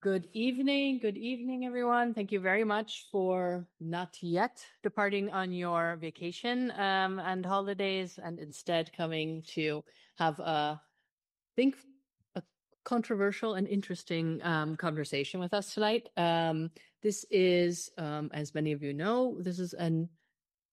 Good evening, everyone. Thank you very much for not yet departing on your vacation and holidays, and instead coming to have a controversial and interesting conversation with us tonight. This is, as many of you know, this is an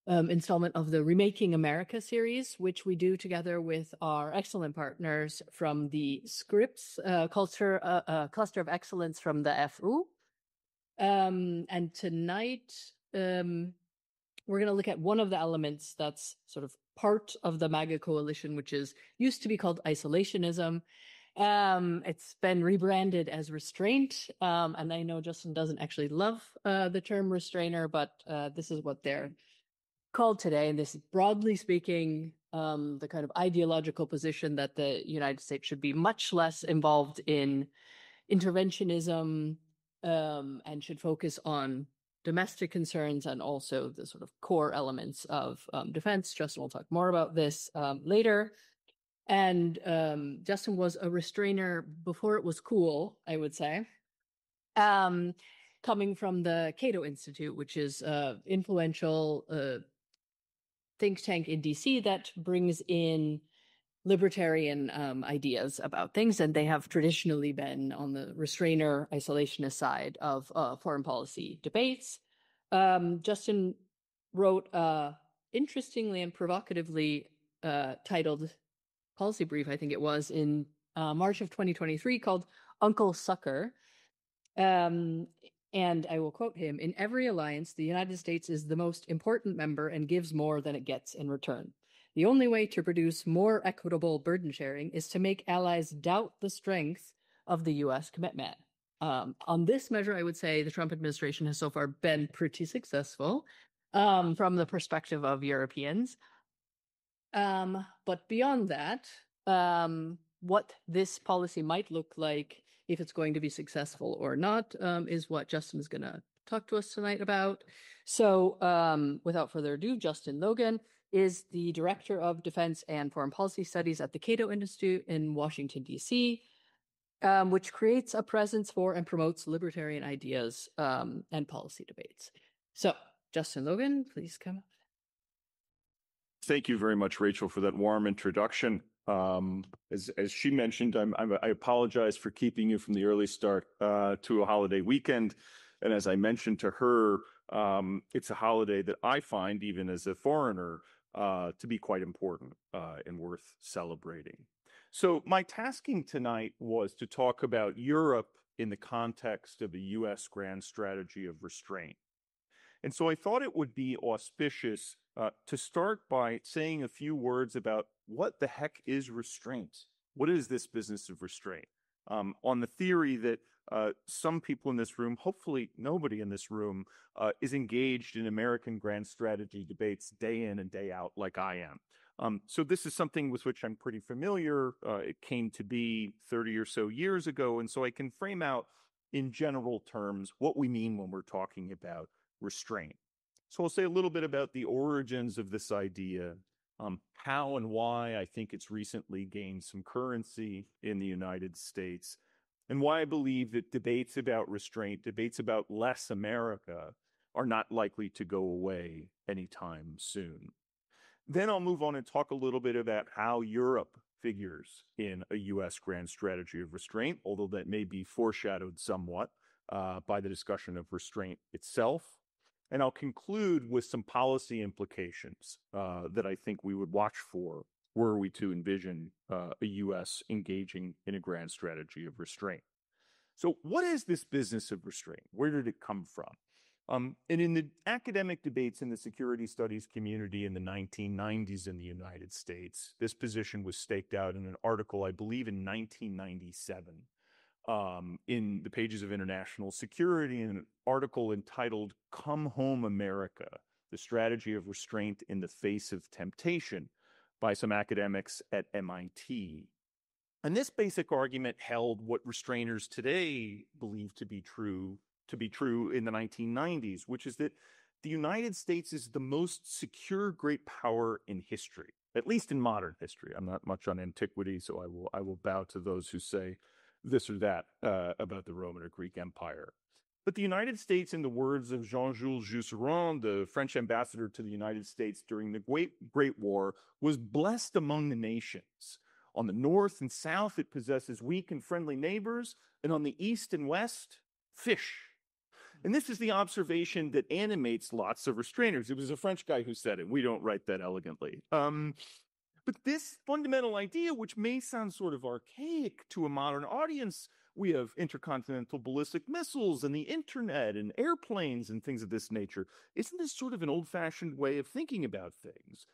installment of the Remaking America series, which we do together with our excellent partners from the Scripps Cluster of Excellence from the FU. And tonight, we're going to look at one of the elements that's sort of part of the MAGA coalition, which used to be called isolationism. It's been rebranded as Restraint. And I know Justin doesn't actually love the term restrainer, but this is what they're called today. And this, broadly speaking, the kind of ideological position that the United States should be much less involved in interventionism and should focus on domestic concerns and also the sort of core elements of defense. Justin will talk more about this later. And Justin was a restrainer before it was cool, I would say. Coming from the CATO Institute, which is influential think tank in DC that brings in libertarian ideas about things, and they have traditionally been on the restrainer isolationist side of foreign policy debates. Justin wrote interestingly and provocatively titled policy brief, I think it was, in March of 2023 called Uncle Sucker. And I will quote him: "In every alliance, the United States is the most important member and gives more than it gets in return. The only way to produce more equitable burden sharing is to make allies doubt the strength of the U.S. commitment." On this measure, I would say the Trump administration has so far been pretty successful from the perspective of Europeans. But beyond that, what this policy might look like if it's going to be successful or not is what Justin is going to talk to us tonight about. So without further ado, Justin Logan is the Director of Defense and Foreign Policy Studies at the Cato Institute in Washington, D.C., which creates a presence for and promotes libertarian ideas and policy debates. So, Justin Logan, please come up. Thank you very much, Rachel, for that warm introduction. As she mentioned, I apologize for keeping you from the early start to a holiday weekend. And as I mentioned to her, it's a holiday that I find, even as a foreigner, to be quite important and worth celebrating. So my tasking tonight was to talk about Europe in the context of a U.S. grand strategy of restraint. And so I thought it would be auspicious to start by saying a few words about what the heck is restraint? What is this business of restraint? On the theory that some people in this room, hopefully nobody in this room, is engaged in American grand strategy debates day in and day out like I am. So this is something with which I'm pretty familiar. It came to be 30 or so years ago, and so I can frame out in general terms what we mean when we're talking about restraint. So I'll say a little bit about the origins of this idea, how and why I think it's recently gained some currency in the United States, and why I believe that debates about restraint, debates about less America, are not likely to go away anytime soon. Then I'll move on and talk a little bit about how Europe figures in a U.S. grand strategy of restraint, although that may be foreshadowed somewhat by the discussion of restraint itself. And I'll conclude with some policy implications that I think we would watch for were we to envision a U.S. engaging in a grand strategy of restraint. So what is this business of restraint? Where did it come from? And in the academic debates in the security studies community in the 1990s in the United States, this position was staked out in an article, I believe, in 1997. In the pages of International Security, in an article entitled "Come Home America, the Strategy of Restraint in the Face of Temptation" by some academics at MIT. And this basic argument held what restrainers today believe to be true in the 1990s, which is that the United States is the most secure great power in history, at least in modern history. I'm not much on antiquity, so I will bow to those who say this or that about the Roman or Greek Empire. But the United States, in the words of Jean-Jules Jusserand, the French ambassador to the United States during the Great War, was blessed among the nations. On the north and south, it possesses weak and friendly neighbors, and on the east and west, fish. And this is the observation that animates lots of restrainers. It was a French guy who said it. We don't write that elegantly. But this fundamental idea, which may sound sort of archaic to a modern audience, we have intercontinental ballistic missiles and the internet and airplanes and things of this nature. Isn't this sort of an old-fashioned way of thinking about things?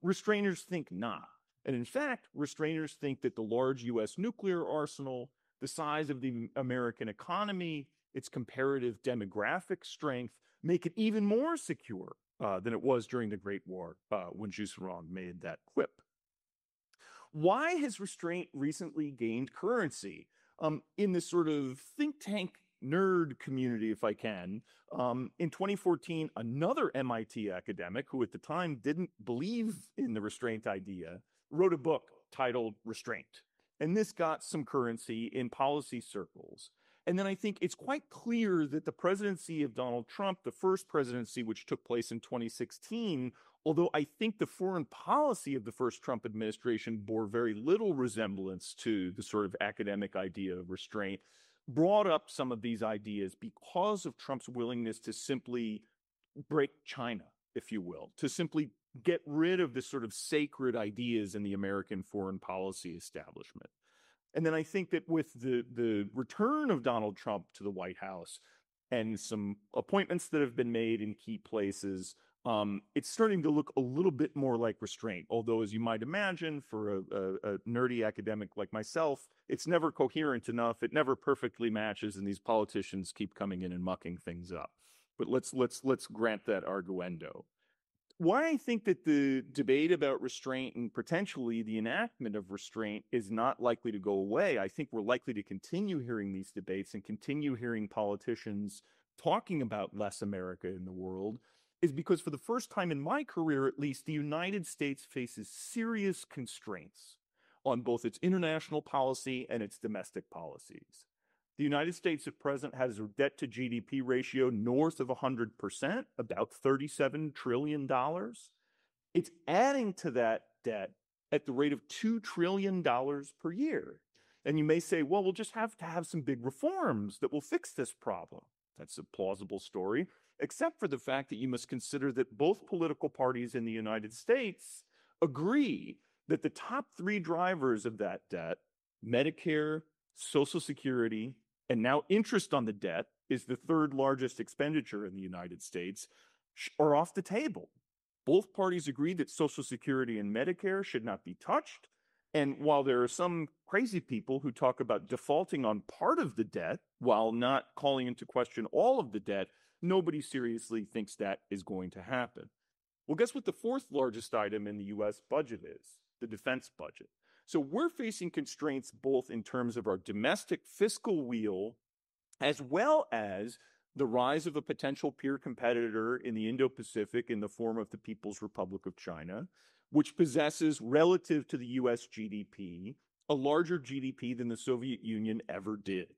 Restrainers think not. And in fact, restrainers think that the large U.S. nuclear arsenal, the size of the American economy, its comparative demographic strength, make it even more secure than it was during the Great War when Jusserand made that quip. Why has restraint recently gained currency? In this sort of think tank nerd community, if I can, in 2014, another MIT academic who at the time didn't believe in the restraint idea wrote a book titled Restraint. And this got some currency in policy circles. And then I think it's quite clear that the presidency of Donald Trump, the first presidency which took place in 2016, although I think the foreign policy of the first Trump administration bore very little resemblance to the sort of academic idea of restraint, brought up some of these ideas because of Trump's willingness to simply break China, if you will, to simply get rid of the sort of sacred ideas in the American foreign policy establishment. And then I think that with the return of Donald Trump to the White House and some appointments that have been made in key places, it's starting to look a little bit more like restraint. Although, as you might imagine, for a nerdy academic like myself, it's never coherent enough. It never perfectly matches, and these politicians keep coming in and mucking things up. But let's grant that arguendo. Why I think that the debate about restraint and potentially the enactment of restraint is not likely to go away. I think we're likely to continue hearing these debates and continue hearing politicians talking about less America in the world is because for the first time in my career, at least, the United States faces serious constraints on both its international policy and its domestic policies. The United States at present has a debt to GDP ratio north of 100%, about $37 trillion. It's adding to that debt at the rate of $2 trillion per year. And you may say, well, we'll just have to have some big reforms that will fix this problem. That's a plausible story, except for the fact that you must consider that both political parties in the United States agree that the top three drivers of that debt, Medicare, Social Security, and now interest on the debt is the third largest expenditure in the United States, are off the table. Both parties agree that Social Security and Medicare should not be touched. And while there are some crazy people who talk about defaulting on part of the debt while not calling into question all of the debt, nobody seriously thinks that is going to happen. Well, guess what the fourth largest item in the U.S. budget is? The defense budget. So we're facing constraints both in terms of our domestic fiscal wheel, as well as the rise of a potential peer competitor in the Indo-Pacific in the form of the People's Republic of China, which possesses, relative to the U.S. GDP, a larger GDP than the Soviet Union ever did.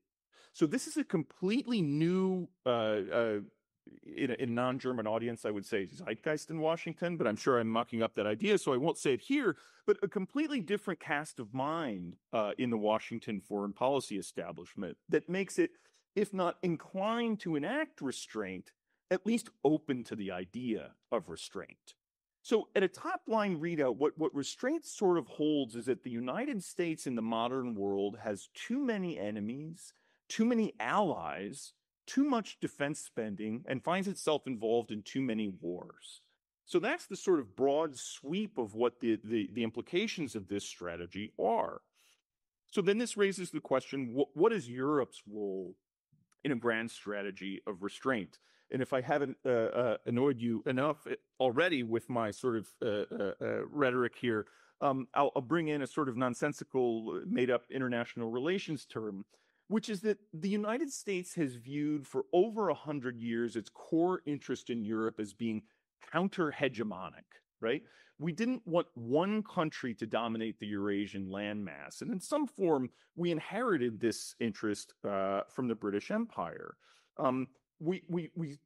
So this is a completely new in a non-German audience, I would say zeitgeist in Washington, but I'm sure I'm mucking up that idea, so I won't say it here, but a completely different cast of mind in the Washington foreign policy establishment that makes it, if not inclined to enact restraint, at least open to the idea of restraint. So at a top-line readout, what restraint sort of holds is that the United States in the modern world has too many enemies, too many allies, too much defense spending, and finds itself involved in too many wars. So that's the sort of broad sweep of what the implications of this strategy are. So then this raises the question, what is Europe's role in a grand strategy of restraint? And if I haven't annoyed you enough already with my sort of rhetoric here, I'll bring in a sort of nonsensical, made-up international relations term, which is that the United States has viewed for over 100 years its core interest in Europe as being counter-hegemonic, right? we didn't want one country to dominate the Eurasian landmass. And in some form, we inherited this interest from the British Empire. We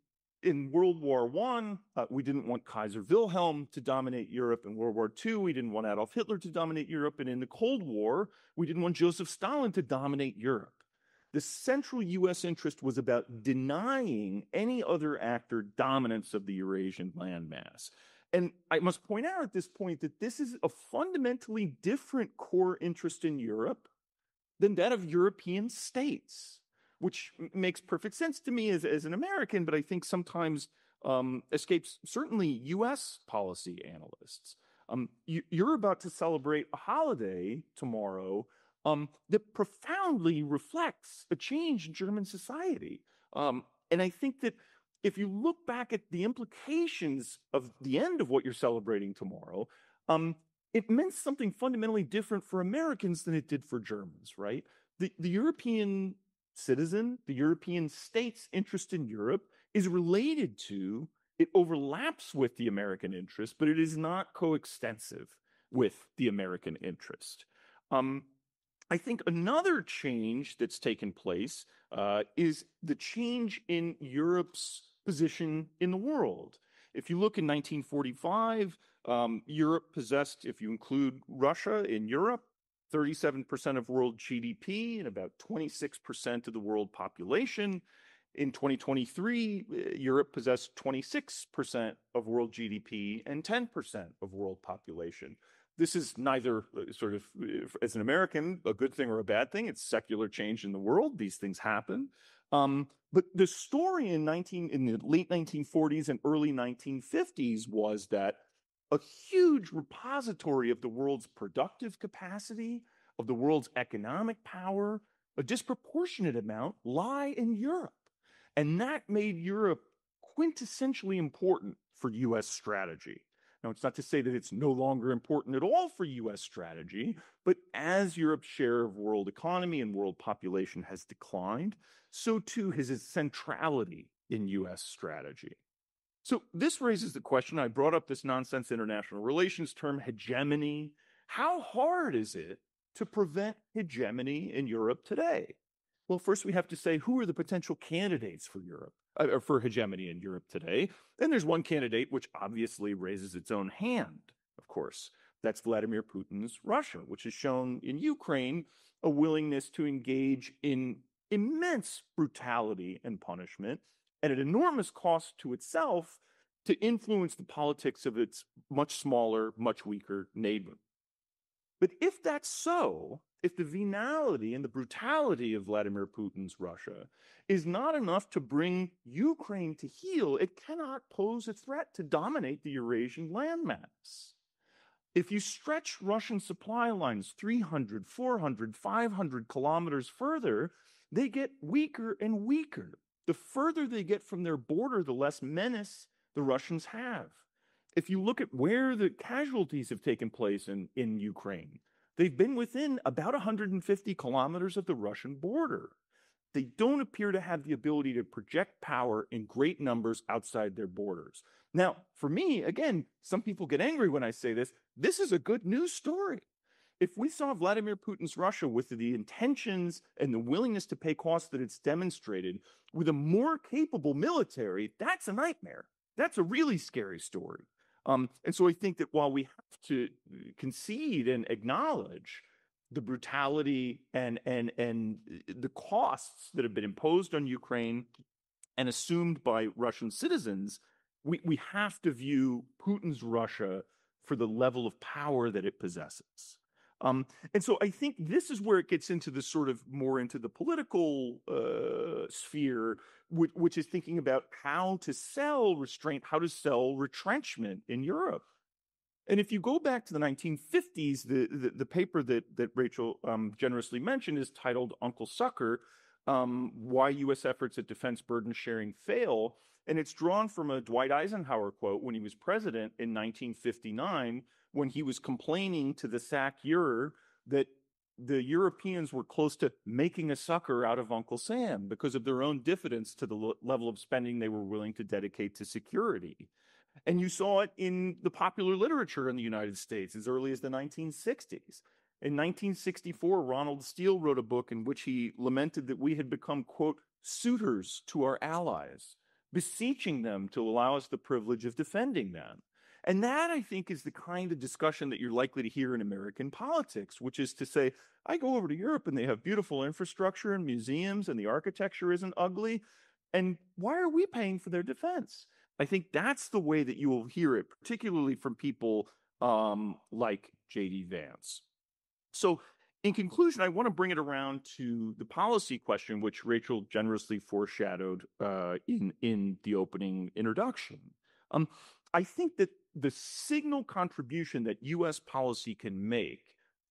in World War I, we didn't want Kaiser Wilhelm to dominate Europe. In World War II, we didn't want Adolf Hitler to dominate Europe. And in the Cold War, we didn't want Joseph Stalin to dominate Europe. The central U.S. interest was about denying any other actor dominance of the Eurasian landmass. And I must point out at this point that this is a fundamentally different core interest in Europe than that of European states, which makes perfect sense to me as an American, but I think sometimes escapes certainly U.S. policy analysts. You're about to celebrate a holiday tomorrow that profoundly reflects a change in German society. And I think that if you look back at the implications of the end of what you're celebrating tomorrow, it meant something fundamentally different for Americans than it did for Germans, right? The European citizen, the European state's interest in Europe is related to, it overlaps with the American interest, but it is not coextensive with the American interest. I think another change that's taken place is the change in Europe's position in the world. If you look in 1945, Europe possessed, if you include Russia in Europe, 37% of world GDP and about 26% of the world population. In 2023, Europe possessed 26% of world GDP and 10% of world population. This is neither sort of, as an American, a good thing or a bad thing. It's secular change in the world. These things happen. But the story in the late 1940s and early 1950s was that a huge repository of the world's productive capacity, of the world's economic power, a disproportionate amount lie in Europe. And that made Europe quintessentially important for U.S. strategy. Now, it's not to say that it's no longer important at all for U.S. strategy, but as Europe's share of world economy and world population has declined, so too has its centrality in U.S. strategy. So this raises the question, I brought up this nonsense international relations term, hegemony. How hard is it to prevent hegemony in Europe today? Well, first we have to say, who are the potential candidates for Europe, for hegemony in Europe today? And there's one candidate which obviously raises its own hand, of course. That's Vladimir Putin's Russia, which has shown in Ukraine a willingness to engage in immense brutality and punishment at an enormous cost to itself to influence the politics of its much smaller, much weaker neighbor. But if that's so, if the venality and the brutality of Vladimir Putin's Russia is not enough to bring Ukraine to heel, it cannot pose a threat to dominate the Eurasian landmass. If you stretch Russian supply lines 300, 400, 500 kilometers further, they get weaker and weaker. The further they get from their border, the less menace the Russians have. If you look at where the casualties have taken place in Ukraine, they've been within about 150 kilometers of the Russian border. They don't appear to have the ability to project power in great numbers outside their borders. Now, for me, again, some people get angry when I say this. This is a good news story. If we saw Vladimir Putin's Russia with the intentions and the willingness to pay costs that it's demonstrated with a more capable military, that's a nightmare. That's a really scary story. And so I think that while we have to concede and acknowledge the brutality and the costs that have been imposed on Ukraine and assumed by Russian citizens, we have to view Putin's Russia for the level of power that it possesses. And so I think this is where it gets into the sort of more into the political sphere, which is thinking about how to sell restraint, how to sell retrenchment in Europe. And if you go back to the 1950s, the paper that Rachel generously mentioned is titled Uncle Sucker, Why U.S. Efforts at Defense Burden Sharing Fail. And it's drawn from a Dwight Eisenhower quote when he was president in 1959, when he was complaining to the SAC Fuhrer that the Europeans were close to making a sucker out of Uncle Sam because of their own diffidence to the level of spending they were willing to dedicate to security. And you saw it in the popular literature in the United States as early as the 1960s. In 1964, Ronald Steele wrote a book in which he lamented that we had become, quote, suitors to our allies, beseeching them to allow us the privilege of defending them. And that, I think, is the kind of discussion that you're likely to hear in American politics, which is to say, I go over to Europe and they have beautiful infrastructure and museums and the architecture isn't ugly. And why are we paying for their defense? I think that's the way that you will hear it, particularly from people like J.D. Vance. So, in conclusion, I want to bring it around to the policy question, which Rachel generously foreshadowed in the opening introduction. I think that the signal contribution that U.S. policy can make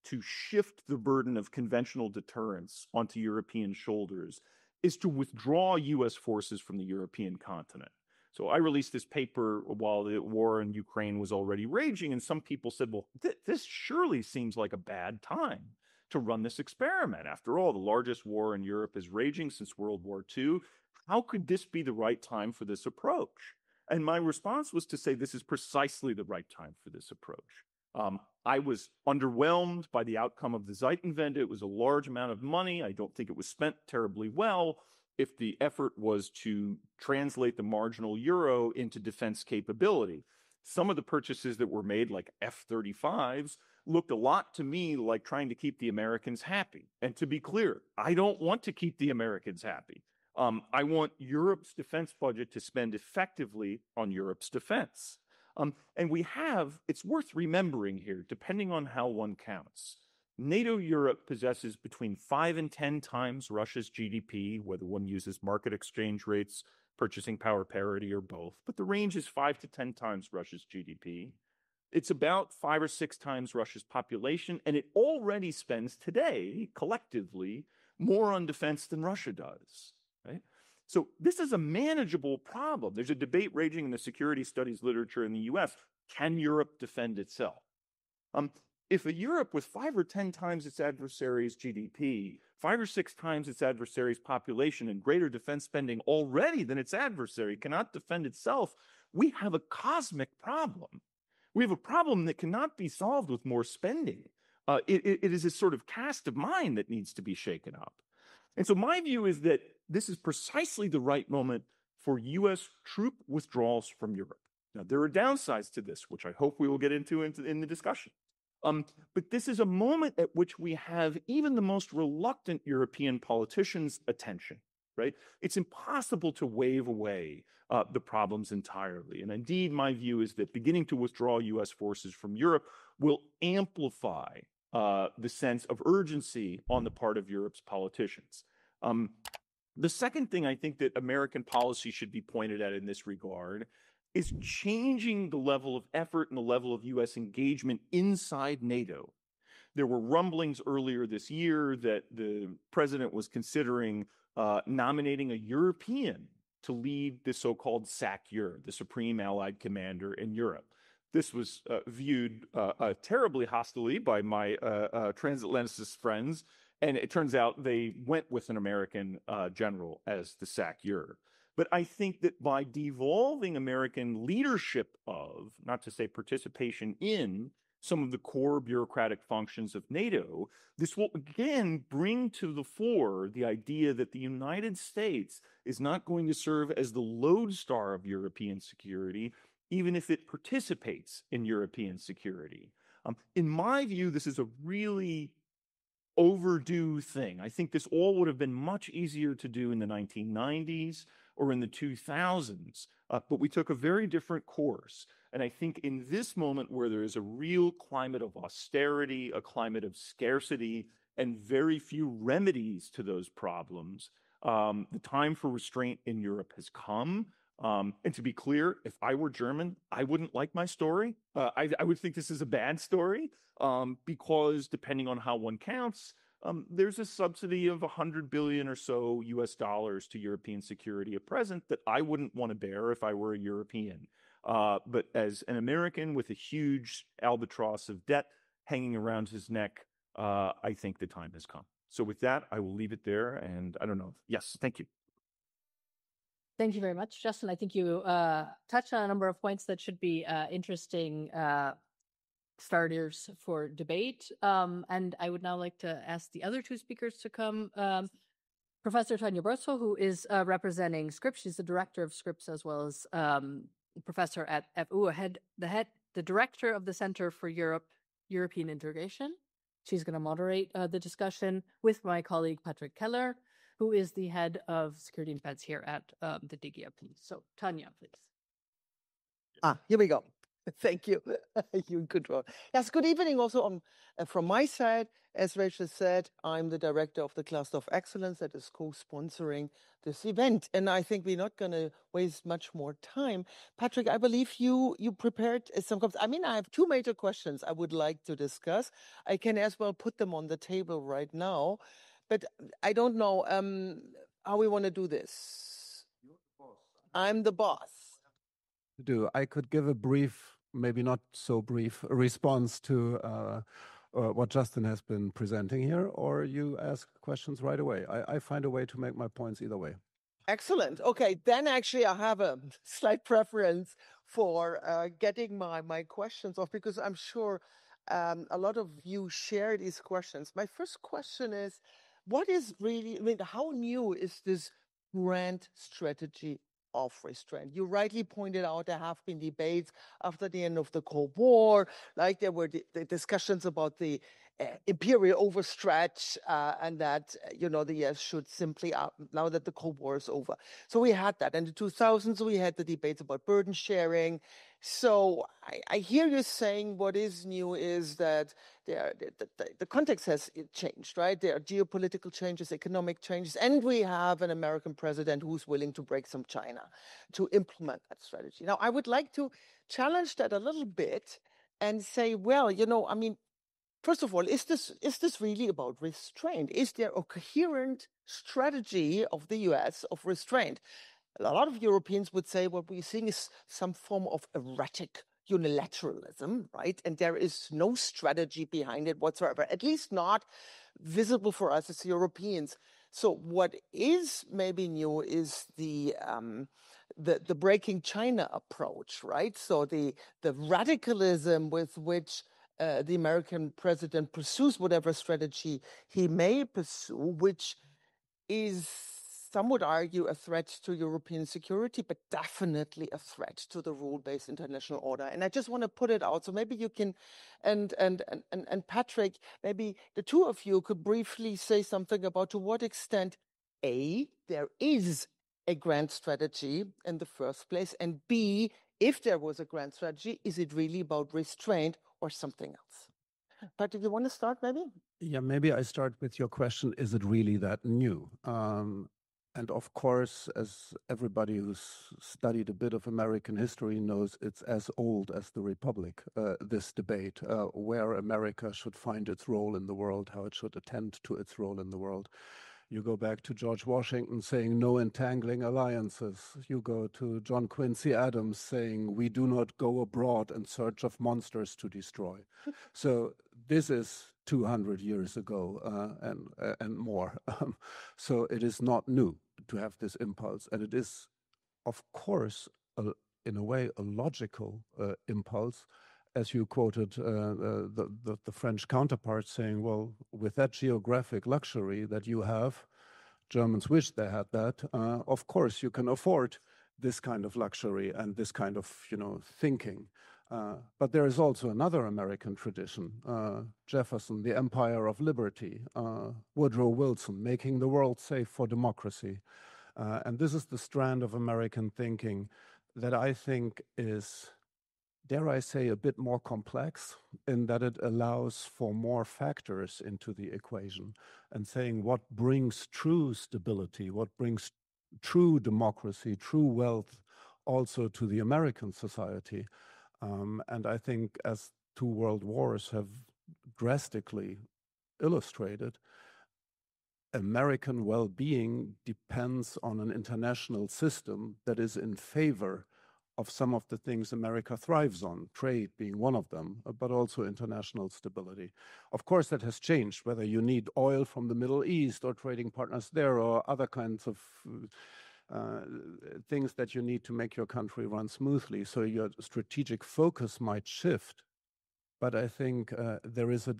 to shift the burden of conventional deterrence onto European shoulders is to withdraw U.S. forces from the European continent. So I released this paper while the war in Ukraine was already raging, and some people said, well, this surely seems like a bad time to run this experiment. After all, the largest war in Europe is raging since World War II. How could this be the right time for this approach? And my response was to say this is precisely the right time for this approach. I was underwhelmed by the outcome of the Zeitenwende. It was a large amount of money. I don't think it was spent terribly well. If the effort was to translate the marginal euro into defense capability. Some of the purchases that were made, like F-35s, looked a lot to me like trying to keep the Americans happy. And to be clear, I don't want to keep the Americans happy. I want Europe's defense budget to spend effectively on Europe's defense. And we have, it's worth remembering here, depending on how one counts, NATO Europe possesses between 5 and 10 times Russia's GDP, whether one uses market exchange rates, purchasing power parity, or both. But the range is 5 to 10 times Russia's GDP. It's about 5 or 6 times Russia's population, and it already spends today, collectively, more on defense than Russia does. Right? So this is a manageable problem. There's a debate raging in the security studies literature in the US. Can Europe defend itself? If a Europe with 5 or 10 times its adversary's GDP, 5 or 6 times its adversary's population, and greater defense spending already than its adversary cannot defend itself, we have a cosmic problem. We have a problem that cannot be solved with more spending. It is a sort of cast of mind that needs to be shaken up. And so my view is that this is precisely the right moment for U.S. troop withdrawals from Europe. Now, there are downsides to this, which I hope we will get into in the discussion. But this is a moment at which we have even the most reluctant European politicians' attention, right? It's impossible to wave away the problems entirely. And indeed, my view is that beginning to withdraw U.S. forces from Europe will amplify the sense of urgency on the part of Europe's politicians. The second thing I think that American policy should be pointed at in this regard is changing the level of effort and the level of U.S. engagement inside NATO. There were rumblings earlier this year that the president was considering nominating a European to lead the so-called SACEUR, the Supreme Allied Commander in Europe. This was viewed terribly hostilely by my transatlantic friends, and it turns out they went with an American general as the SACEUR. But I think that by devolving American leadership of, not to say participation in, some of the core bureaucratic functions of NATO, this will again bring to the fore the idea that the United States is not going to serve as the lodestar of European security, even if it participates in European security. In my view, this is a really overdue thing. I think this all would have been much easier to do in the 1990s or in the 2000s, but we took a very different course. And I think in this moment where there is a real climate of austerity, a climate of scarcity, and very few remedies to those problems, the time for restraint in Europe has come. And to be clear, if I were German, I wouldn't like my story. I would think this is a bad story because depending on how one counts, there's a subsidy of 100 billion or so US dollars to European security at present that I wouldn't want to bear if I were a European. But as an American with a huge albatross of debt hanging around his neck, I think the time has come. So with that, I will leave it there. And I don't know. Yes, thank you. Thank you very much, Justin. I think you touched on a number of points that should be interesting starters for debate. And I would now like to ask the other two speakers to come. Professor Tanja Börzel, who is representing Scripps. She's the director of Scripps as well as professor at FU, the director of the Center for European Integration. She's going to moderate the discussion with my colleague Patrick Keller, who is the head of security and defense here at the DGAP. So Tanja, please. Here we go. Thank you. You in control. Yes, good evening also from my side. As Rachel said, I'm the director of the Cluster of Excellence that is co-sponsoring this event. And I think we're not going to waste much more time. Patrick, I believe you prepared some comments. I mean, I have two major questions I would like to discuss. I can as well put them on the table right now. But I don't know how we want to do this. You're the boss. I'm the boss. I could give a brief, maybe not so brief, response to what Justin has been presenting here, or you ask questions right away. I find a way to make my points either way. Excellent. Okay, then actually I have a slight preference for getting my questions off, because I'm sure a lot of you share these questions. My first question is, what is really, I mean, how new is this grand strategy of restraint? You rightly pointed out there have been debates after the end of the Cold War, like there were the discussions about the imperial overstretch and that, you know, the US should simply, now that the Cold War is over. So we had that. In the 2000s, we had the debates about burden sharing. So I hear you saying what is new is that the context has changed, right? There are geopolitical changes, economic changes, and we have an American president who's willing to break some China to implement that strategy. Now, I would like to challenge that a little bit and say, well, you know, I mean, first of all, is this really about restraint? Is there a coherent strategy of the US of restraint? A lot of Europeans would say what we're seeing is some form of erratic unilateralism, right? And there is no strategy behind it whatsoever, at least not visible for us as Europeans. So what is maybe new is the breaking China approach, right? So the radicalism with which the American president pursues whatever strategy he may pursue, which is, some would argue, a threat to European security, but definitely a threat to the rule-based international order. And I just want to put it out. So maybe you can, and Patrick, maybe the two of you could briefly say something about to what extent, A, there is a grand strategy in the first place, and B, if there was a grand strategy, is it really about restraint or something else? Patrick, you want to start maybe? Yeah, maybe I start with your question, is it really that new? And of course, as everybody who's studied a bit of American history knows, it's as old as the Republic, this debate, where America should find its role in the world, how it should attend to its role in the world. You go back to George Washington saying no entangling alliances. You go to John Quincy Adams saying we do not go abroad in search of monsters to destroy. So this is 200 years ago and more. So it is not new to have this impulse. And it is, of course, in a way, a logical impulse, as you quoted the French counterpart saying, well, with that geographic luxury that you have, Germans wish they had that, of course you can afford this kind of luxury and this kind of, you know, thinking. But there is also another American tradition, Jefferson, the Empire of Liberty, Woodrow Wilson, making the world safe for democracy. And this is the strand of American thinking that I think is, dare I say, a bit more complex in that it allows for more factors into the equation and saying what brings true stability, what brings true democracy, true wealth also to the American society. And I think as two world wars have drastically illustrated, American well-being depends on an international system that is in favor of some of the things America thrives on, trade being one of them, but also international stability. Of course, that has changed, whether you need oil from the Middle East or trading partners there or other kinds of things that you need to make your country run smoothly. So your strategic focus might shift. But I think there is a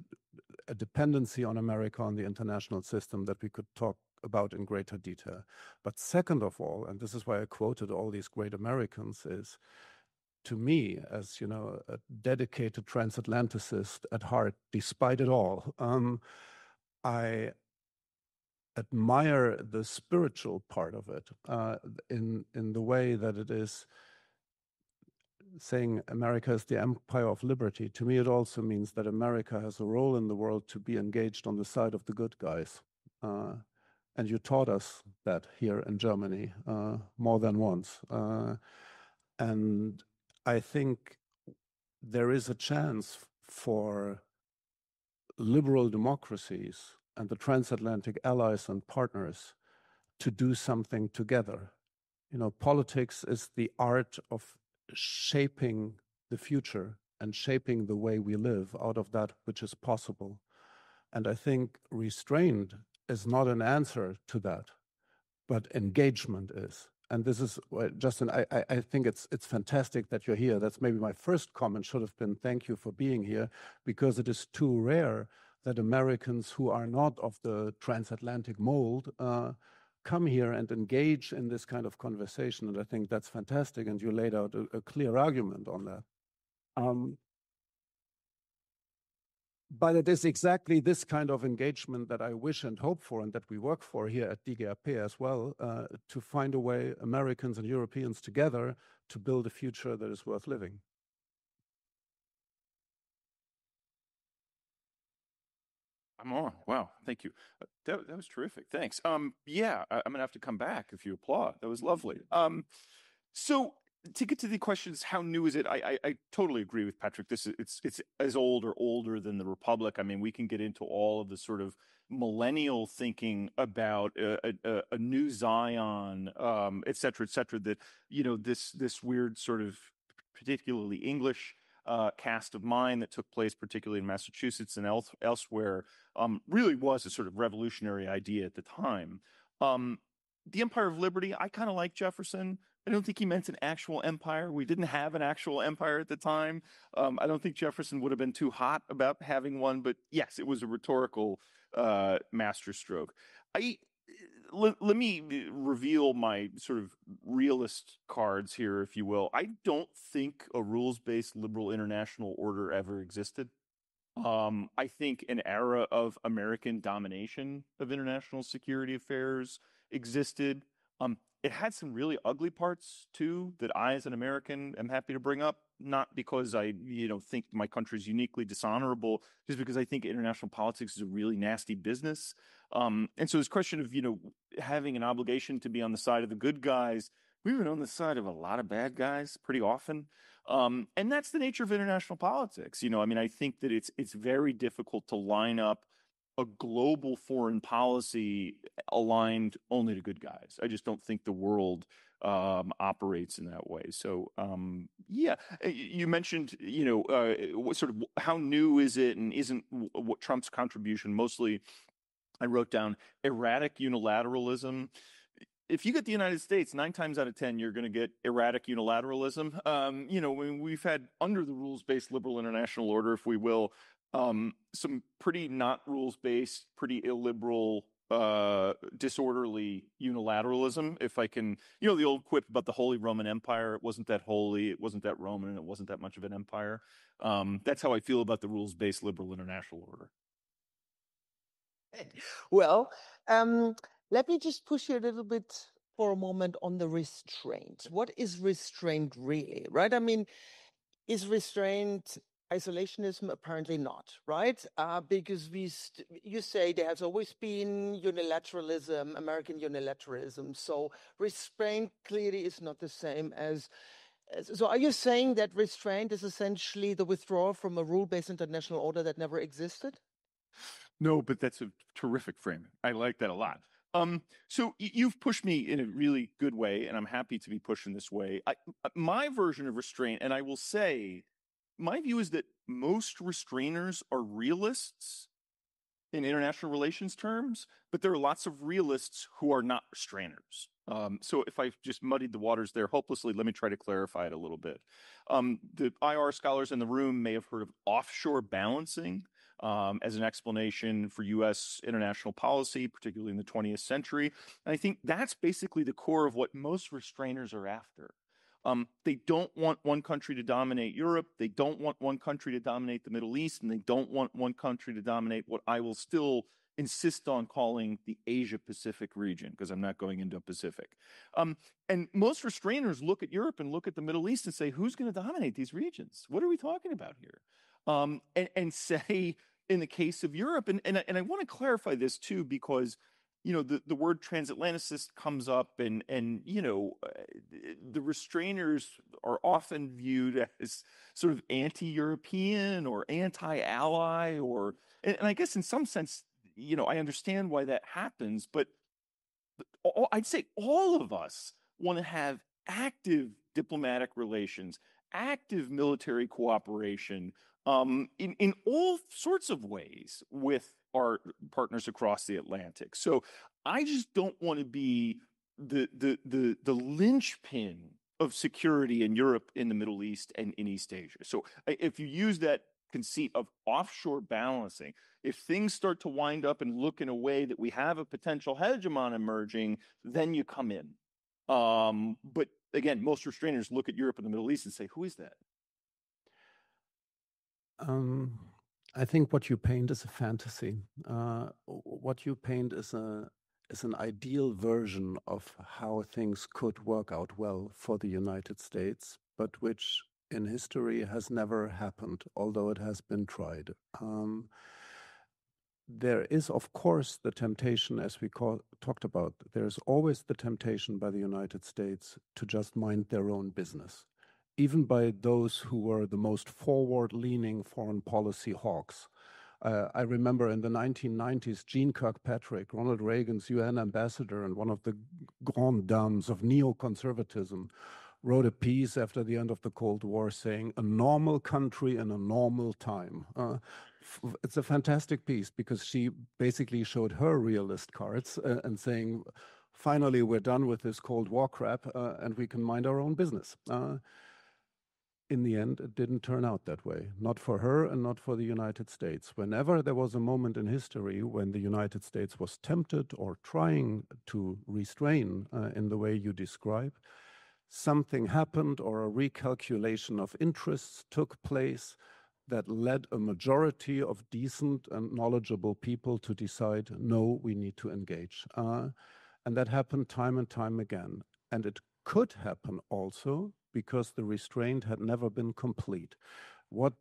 dependency on America on the international system that we could talk about in greater detail. But second of all, and this is why I quoted all these great Americans, is to me, as you know, a dedicated transatlanticist at heart, despite it all, I admire the spiritual part of it in the way that it is saying America is the empire of liberty. To me, it also means that America has a role in the world to be engaged on the side of the good guys. And you taught us that here in Germany more than once. And I think there is a chance for liberal democracies and the transatlantic allies and partners to do something together. You know, politics is the art of shaping the future and shaping the way we live out of that which is possible. And I think restraint is not an answer to that, but engagement is. And this is, Justin, I think it's fantastic that you're here. That's maybe my first comment should have been thank you for being here, because it is too rare that Americans who are not of the transatlantic mold come here and engage in this kind of conversation. And I think that's fantastic. And you laid out a clear argument on that. But it is exactly this kind of engagement that I wish and hope for, and that we work for here at DGAP as well, to find a way, Americans and Europeans together, to build a future that is worth living. I'm on. Wow. Thank you. That was terrific. Thanks. Yeah, I'm going to have to come back if you applaud. That was lovely. So to get to the questions, how new is it? I totally agree with Patrick. It's as old or older than the Republic. I mean, we can get into all of the sort of millennial thinking about a new Zion, et cetera, that, you know, this weird sort of particularly English cast of mind that took place particularly in Massachusetts and elsewhere really was a sort of revolutionary idea at the time. The Empire of Liberty, I kind of like Jefferson. I don't think he meant an actual empire. We didn't have an actual empire at the time. I don't think Jefferson would have been too hot about having one, but yes, it was a rhetorical masterstroke. Let me reveal my sort of realist cards here, if you will. I don't think a rules-based liberal international order ever existed. I think an era of American domination of international security affairs existed. It had some really ugly parts too that I, as an American, am happy to bring up. Not because I, think my country is uniquely dishonorable, just because I think international politics is a really nasty business. And so this question of, having an obligation to be on the side of the good guys, we've been on the side of a lot of bad guys pretty often. And that's the nature of international politics. I think that it's very difficult to line up a global foreign policy aligned only to good guys. I just don't think the world operates in that way. So, yeah, you mentioned, what sort of how new is it, and isn't what Trump's contribution mostly? I wrote down erratic unilateralism. If you get the United States, 9 times out of 10, you're going to get erratic unilateralism. When we've had under the rules-based liberal international order, if we will, some pretty not rules-based, pretty illiberal, disorderly unilateralism. If I can, the old quip about the Holy Roman Empire, it wasn't that holy, it wasn't that Roman, and it wasn't that much of an empire. That's how I feel about the rules-based liberal international order. Well, let me just push you a little bit for a moment on the restraint. What is restraint really, right? Is restraint isolationism? Apparently not, right? Because you say there has always been unilateralism, American unilateralism. So restraint clearly is not the same as. So are you saying that restraint is essentially the withdrawal from a rule-based international order that never existed? No, but that's a terrific framing. I like that a lot. So you've pushed me in a really good way, and I'm happy to be pushed in this way. My version of restraint, and I will say, my view is that most restrainers are realists in international relations terms, but there are lots of realists who are not restrainers. So if I've just muddied the waters there hopelessly, let me try to clarify it a little bit. The IR scholars in the room may have heard of offshore balancing as an explanation for U.S. international policy, particularly in the 20th century. And I think that's basically the core of what most restrainers are after. They don't want one country to dominate Europe. They don't want one country to dominate the Middle East, and they don't want one country to dominate what I will still insist on calling the Asia-Pacific region, because I'm not going into Pacific. And most restrainers look at Europe and look at the Middle East and say, who's going to dominate these regions? What are we talking about here? And say, in the case of Europe, and I want to clarify this too, because the word transatlanticist comes up, and the restrainers are often viewed as sort of anti-European or anti-ally, and I guess in some sense, I understand why that happens, but I'd say all of us want to have active diplomatic relations, active military cooperation, in all sorts of ways with our partners across the Atlantic. So I just don't want to be the linchpin of security in Europe, in the Middle East, and in East Asia. So if you use that conceit of offshore balancing, if things start to wind up and look in a way that we have a potential hegemon emerging, then you come in. But again, most restrainers look at Europe and the Middle East and say, who is that? I think what you paint is a fantasy. What you paint is an ideal version of how things could work out well for the United States, but which in history has never happened, although it has been tried. There is, of course, the temptation, as we talked about, there's always the temptation by the United States to just mind their own business, even by those who were the most forward-leaning foreign policy hawks. I remember in the 1990s, Jeane Kirkpatrick, Ronald Reagan's UN ambassador and one of the grandes dames of neoconservatism, wrote a piece after the end of the Cold War saying, a normal country in a normal time. It's a fantastic piece because she basically showed her realist cards and saying, finally, we're done with this Cold War crap and we can mind our own business. In the end, it didn't turn out that way, not for her and not for the United States. Whenever there was a moment in history when the United States was tempted or trying to restrain in the way you describe, something happened or a recalculation of interests took place that led a majority of decent and knowledgeable people to decide, no, we need to engage. And that happened time and time again. And it could happen also because the restraint had never been complete. What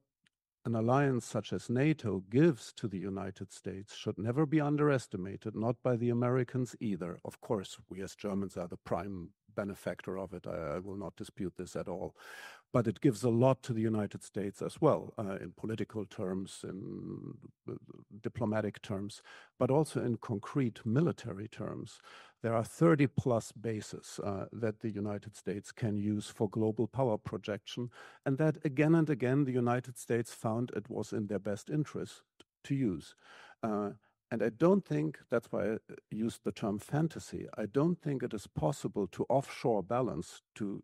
an alliance such as NATO gives to the United States should never be underestimated, not by the Americans either. Of course, we as Germans are the prime benefactor of it. I will not dispute this at all. But it gives a lot to the United States as well, in political terms, in diplomatic terms, but also in concrete military terms. There are 30+ bases that the United States can use for global power projection, and that again and again the United States found it was in their best interest to use. And I don't think, that's why I used the term fantasy, I don't think it is possible to offshore balance, to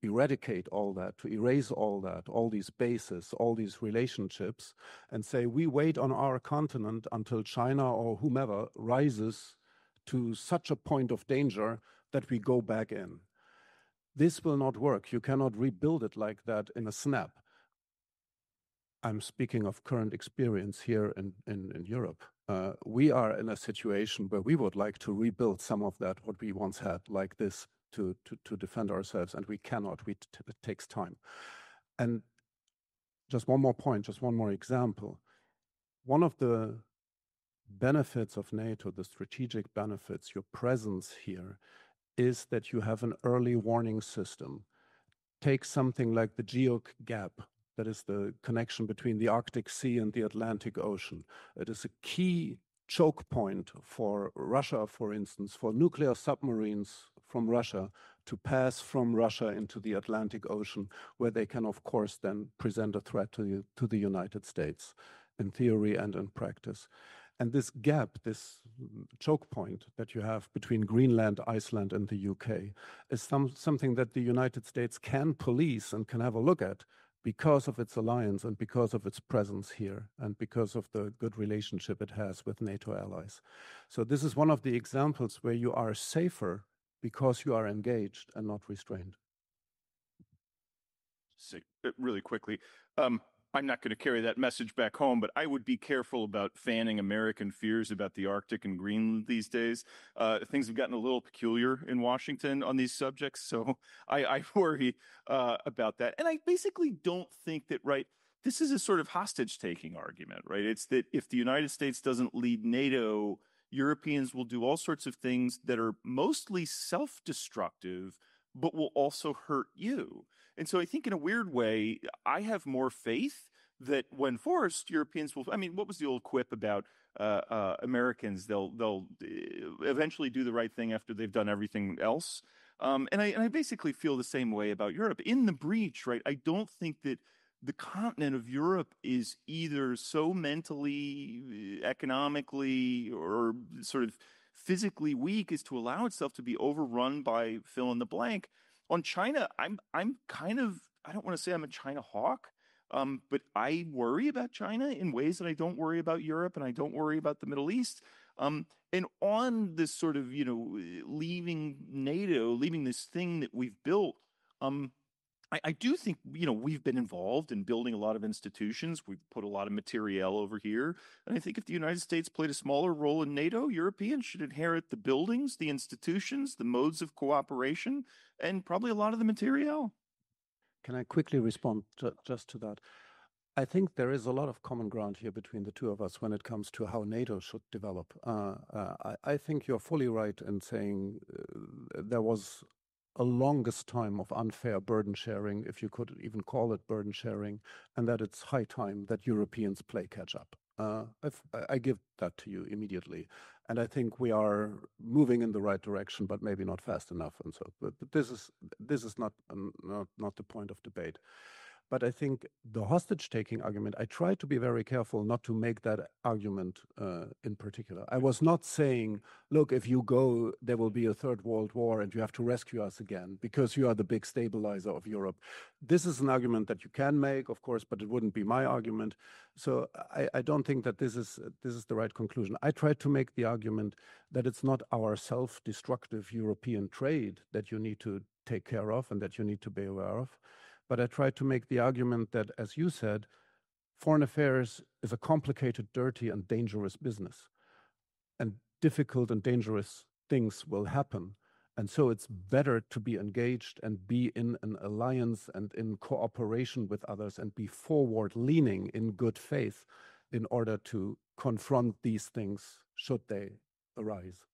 eradicate all that, to erase all that, all these bases, all these relationships, and say we wait on our continent until China or whomever rises to such a point of danger that we go back in. This will not work. You cannot rebuild it like that in a snap. I'm speaking of current experience here in Europe. We are in a situation where we would like to rebuild some of that, what we once had, like this, to defend ourselves, and we cannot. It takes time. And just one more point, just one more example. One of the benefits of NATO, the strategic benefits, your presence here, is that you have an early warning system. Take something like the DGAP, that is the connection between the Arctic Sea and the Atlantic Ocean. It is a key choke point for Russia, for instance, for nuclear submarines from Russia to pass from Russia into the Atlantic Ocean, where they can, of course, then present a threat to the United States, in theory and in practice. And this gap, this choke point that you have between Greenland, Iceland, and the UK is something that the United States can police and can have a look at because of its alliance and because of its presence here and because of the good relationship it has with NATO allies. So this is one of the examples where you are safer because you are engaged and not restrained. Really quickly, I'm not going to carry that message back home, but I would be careful about fanning American fears about the Arctic and Greenland these days. Things have gotten a little peculiar in Washington on these subjects, so I worry about that. And I basically don't think that, right, this is a sort of hostage-taking argument, right? It's that if the United States doesn't lead NATO, Europeans will do all sorts of things that are mostly self-destructive, but will also hurt you. And so I think in a weird way, I have more faith that when forced, Europeans will, I mean, what was the old quip about Americans? They'll eventually do the right thing after they've done everything else. And I basically feel the same way about Europe. In the breach, right, I don't think that the continent of Europe is either so mentally, economically, or sort of physically weak as to allow itself to be overrun by fill in the blank. On China, I'm kind of, I don't want to say I'm a China hawk, but I worry about China in ways that I don't worry about Europe and I don't worry about the Middle East. And on this sort of, leaving NATO, leaving this thing that we've built, I do think, we've been involved in building a lot of institutions. We've put a lot of materiel over here. And I think if the United States played a smaller role in NATO, Europeans should inherit the buildings, the institutions, the modes of cooperation, and probably a lot of the materiel. Can I quickly respond just to that? I think there is a lot of common ground here between the two of us when it comes to how NATO should develop. I think you're fully right in saying there was a longest time of unfair burden sharing, if you could even call it burden sharing, and that it's high time that Europeans play catch up. I give that to you immediately. And I think we are moving in the right direction, but maybe not fast enough. And so, but this is not the point of debate. But I think the hostage-taking argument, I try to be very careful not to make that argument in particular. I was not saying, look, if you go, there will be a third world war and you have to rescue us again because you are the big stabilizer of Europe. This is an argument that you can make, of course, but it wouldn't be my argument. So I don't think that this is the right conclusion. I tried to make the argument that it's not our self-destructive European trade that you need to take care of and that you need to be aware of. But I tried to make the argument that, as you said, foreign affairs is a complicated, dirty, and dangerous business. And difficult and dangerous things will happen. And so it's better to be engaged and be in an alliance and in cooperation with others and be forward-leaning in good faith in order to confront these things should they arise.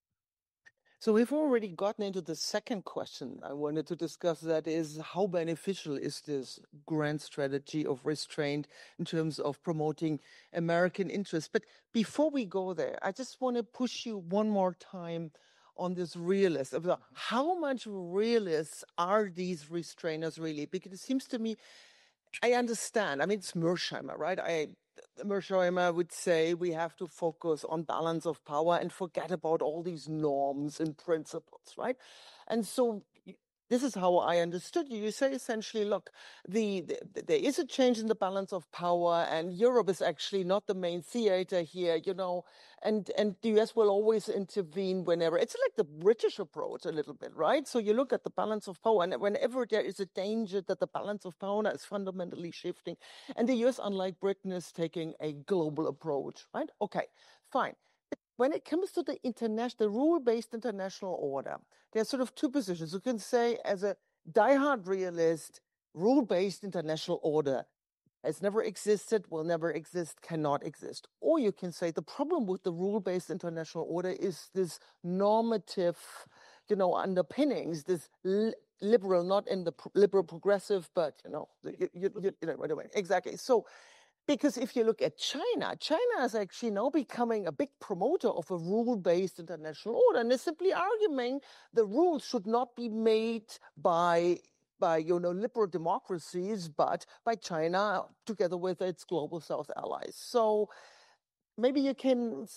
So we've already gotten into the second question I wanted to discuss, that is, how beneficial is this grand strategy of restraint in terms of promoting American interests? But before we go there, I just want to push you one more time on this realist. How much realists are these restrainers really? Because it seems to me, I understand. I mean, it's Mearsheimer, right? Mearsheimer would say we have to focus on balance of power and forget about all these norms and principles, right? And so this is how I understood you. You say essentially, look, there is a change in the balance of power, and Europe is actually not the main theater here, and the US will always intervene whenever. It's like the British approach a little bit, right? So you look at the balance of power, and whenever there is a danger that the balance of power is fundamentally shifting, and the US, unlike Britain, is taking a global approach, right? Okay, fine. When it comes to the rule-based international order, there's sort of two positions. You can say, as a diehard realist, rule-based international order has never existed, will never exist, cannot exist. Or you can say the problem with the rule-based international order is this normative, underpinnings, this liberal, not in the liberal progressive, but, right away. Exactly. So, because if you look at China is actually now becoming a big promoter of a rule-based international order, and is simply arguing the rules should not be made by liberal democracies, but by China together with its global South allies. So maybe you can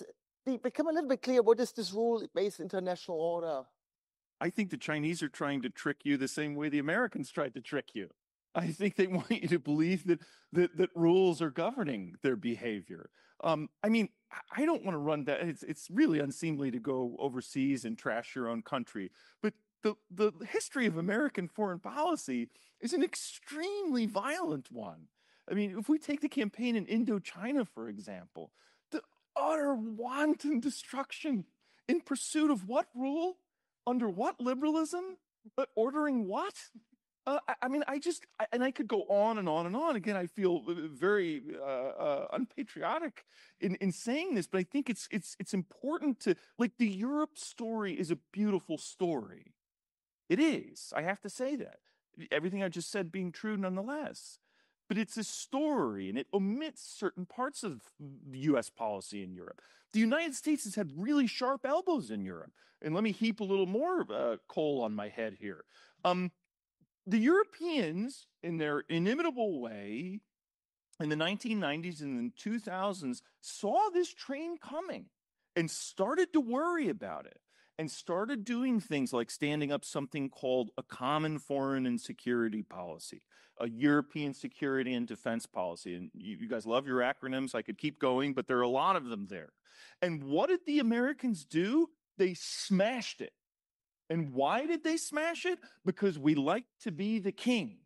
become a little bit clear. What is this rule-based international order? I think the Chinese are trying to trick you the same way the Americans tried to trick you. I think they want you to believe that rules are governing their behavior. I mean, I don't want to run that. It's really unseemly to go overseas and trash your own country. But the history of American foreign policy is an extremely violent one. I mean, if we take the campaign in Indochina, for example, the utter wanton destruction in pursuit of what rule? Under what liberalism? But ordering what? I mean, and I could go on and on and on. Again, I feel very unpatriotic in saying this, but I think it's important to, like, the Europe story is a beautiful story. It is. I have to say that. Everything I just said being true nonetheless. But it's a story, and it omits certain parts of the U.S. policy in Europe. The United States has had really sharp elbows in Europe. And let me heap a little more coal on my head here. The Europeans, in their inimitable way, in the 1990s and the 2000s, saw this train coming and started to worry about it and started doing things like standing up something called a common foreign and security policy, a European security and defense policy. And you guys love your acronyms. I could keep going, but there are a lot of them there. And what did the Americans do? They smashed it. And why did they smash it? Because we like to be the king.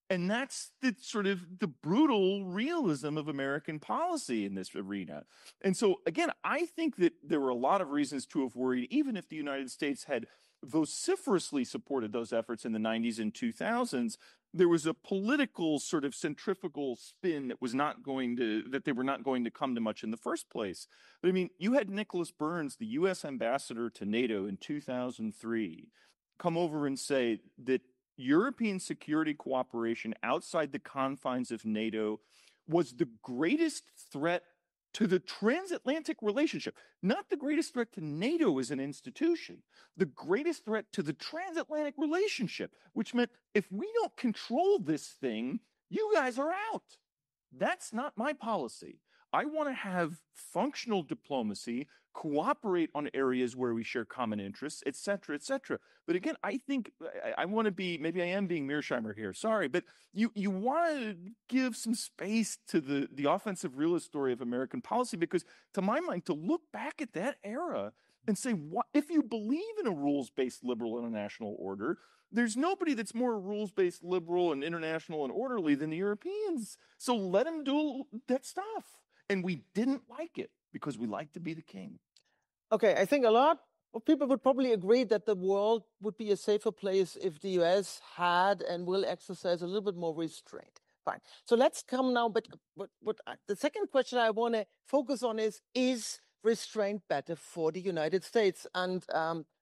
And that's the sort of the brutal realism of American policy in this arena. And so, again, I think that there were a lot of reasons to have worried, even if the United States had vociferously supported those efforts in the 90s and 2000s. There was a political sort of centrifugal spin that they were not going to come to much in the first place. But I mean, you had Nicholas Burns, the U.S. ambassador to NATO in 2003, come over and say that European security cooperation outside the confines of NATO was the greatest threat to the transatlantic relationship, not the greatest threat to NATO as an institution, the greatest threat to the transatlantic relationship, which meant if we don't control this thing, you guys are out. That's not my policy. I want to have functional diplomacy, cooperate on areas where we share common interests, et cetera, et cetera. But again, I think I want to be, maybe I am being Mearsheimer here, sorry, but you want to give some space to the offensive realist story of American policy, because to my mind, to look back at that era and say, what if you believe in a rules-based liberal international order, there's nobody that's more rules-based liberal and international and orderly than the Europeans. So let them do that stuff. And we didn't like it because we like to be the king. Okay, I think a lot of people would probably agree that the world would be a safer place if the US had and will exercise a little bit more restraint. Fine. So let's come now, but the second question I want to focus on is restraint better for the United States? And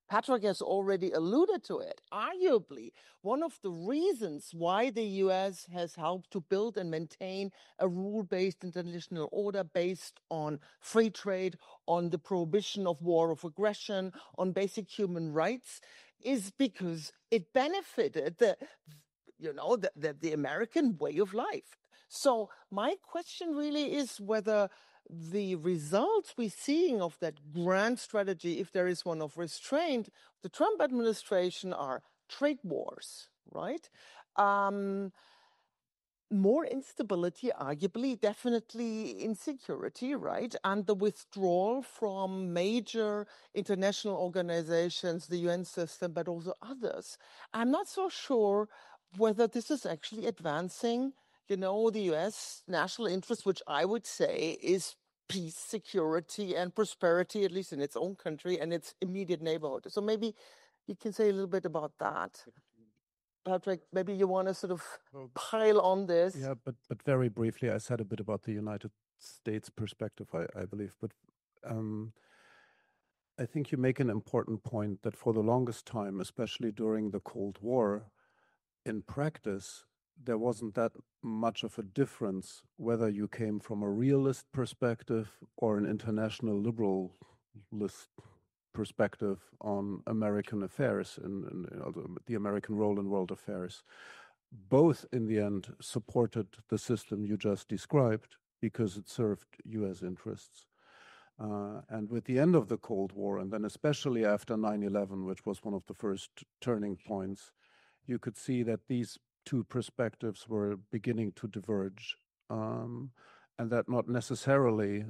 Patrick has already alluded to it. Arguably, one of the reasons why the US has helped to build and maintain a rule-based international order based on free trade, on the prohibition of war of aggression, on basic human rights, is because it benefited the American way of life. So my question really is whether the results we're seeing of that grand strategy, if there is one of restraint, the Trump administration are trade wars, right? More instability, arguably, definitely insecurity, right? And the withdrawal from major international organizations, the UN system, but also others. I'm not so sure whether this is actually advancing the US national interest, which I would say is peace, security, and prosperity, at least in its own country and its immediate neighborhood. So maybe you can say a little bit about that. Patrick, maybe you want to sort of pile on this. Yeah, but very briefly, I said a bit about the United States perspective, I believe. But I think you make an important point that for the longest time, especially during the Cold War, in practice, there wasn't that much of a difference whether you came from a realist perspective or an international liberalist perspective on American affairs and the American role in world affairs. Both, in the end, supported the system you just described because it served U.S. interests. And with the end of the Cold War, and then especially after 9/11, which was one of the first turning points, you could see that these two perspectives were beginning to diverge, and that not necessarily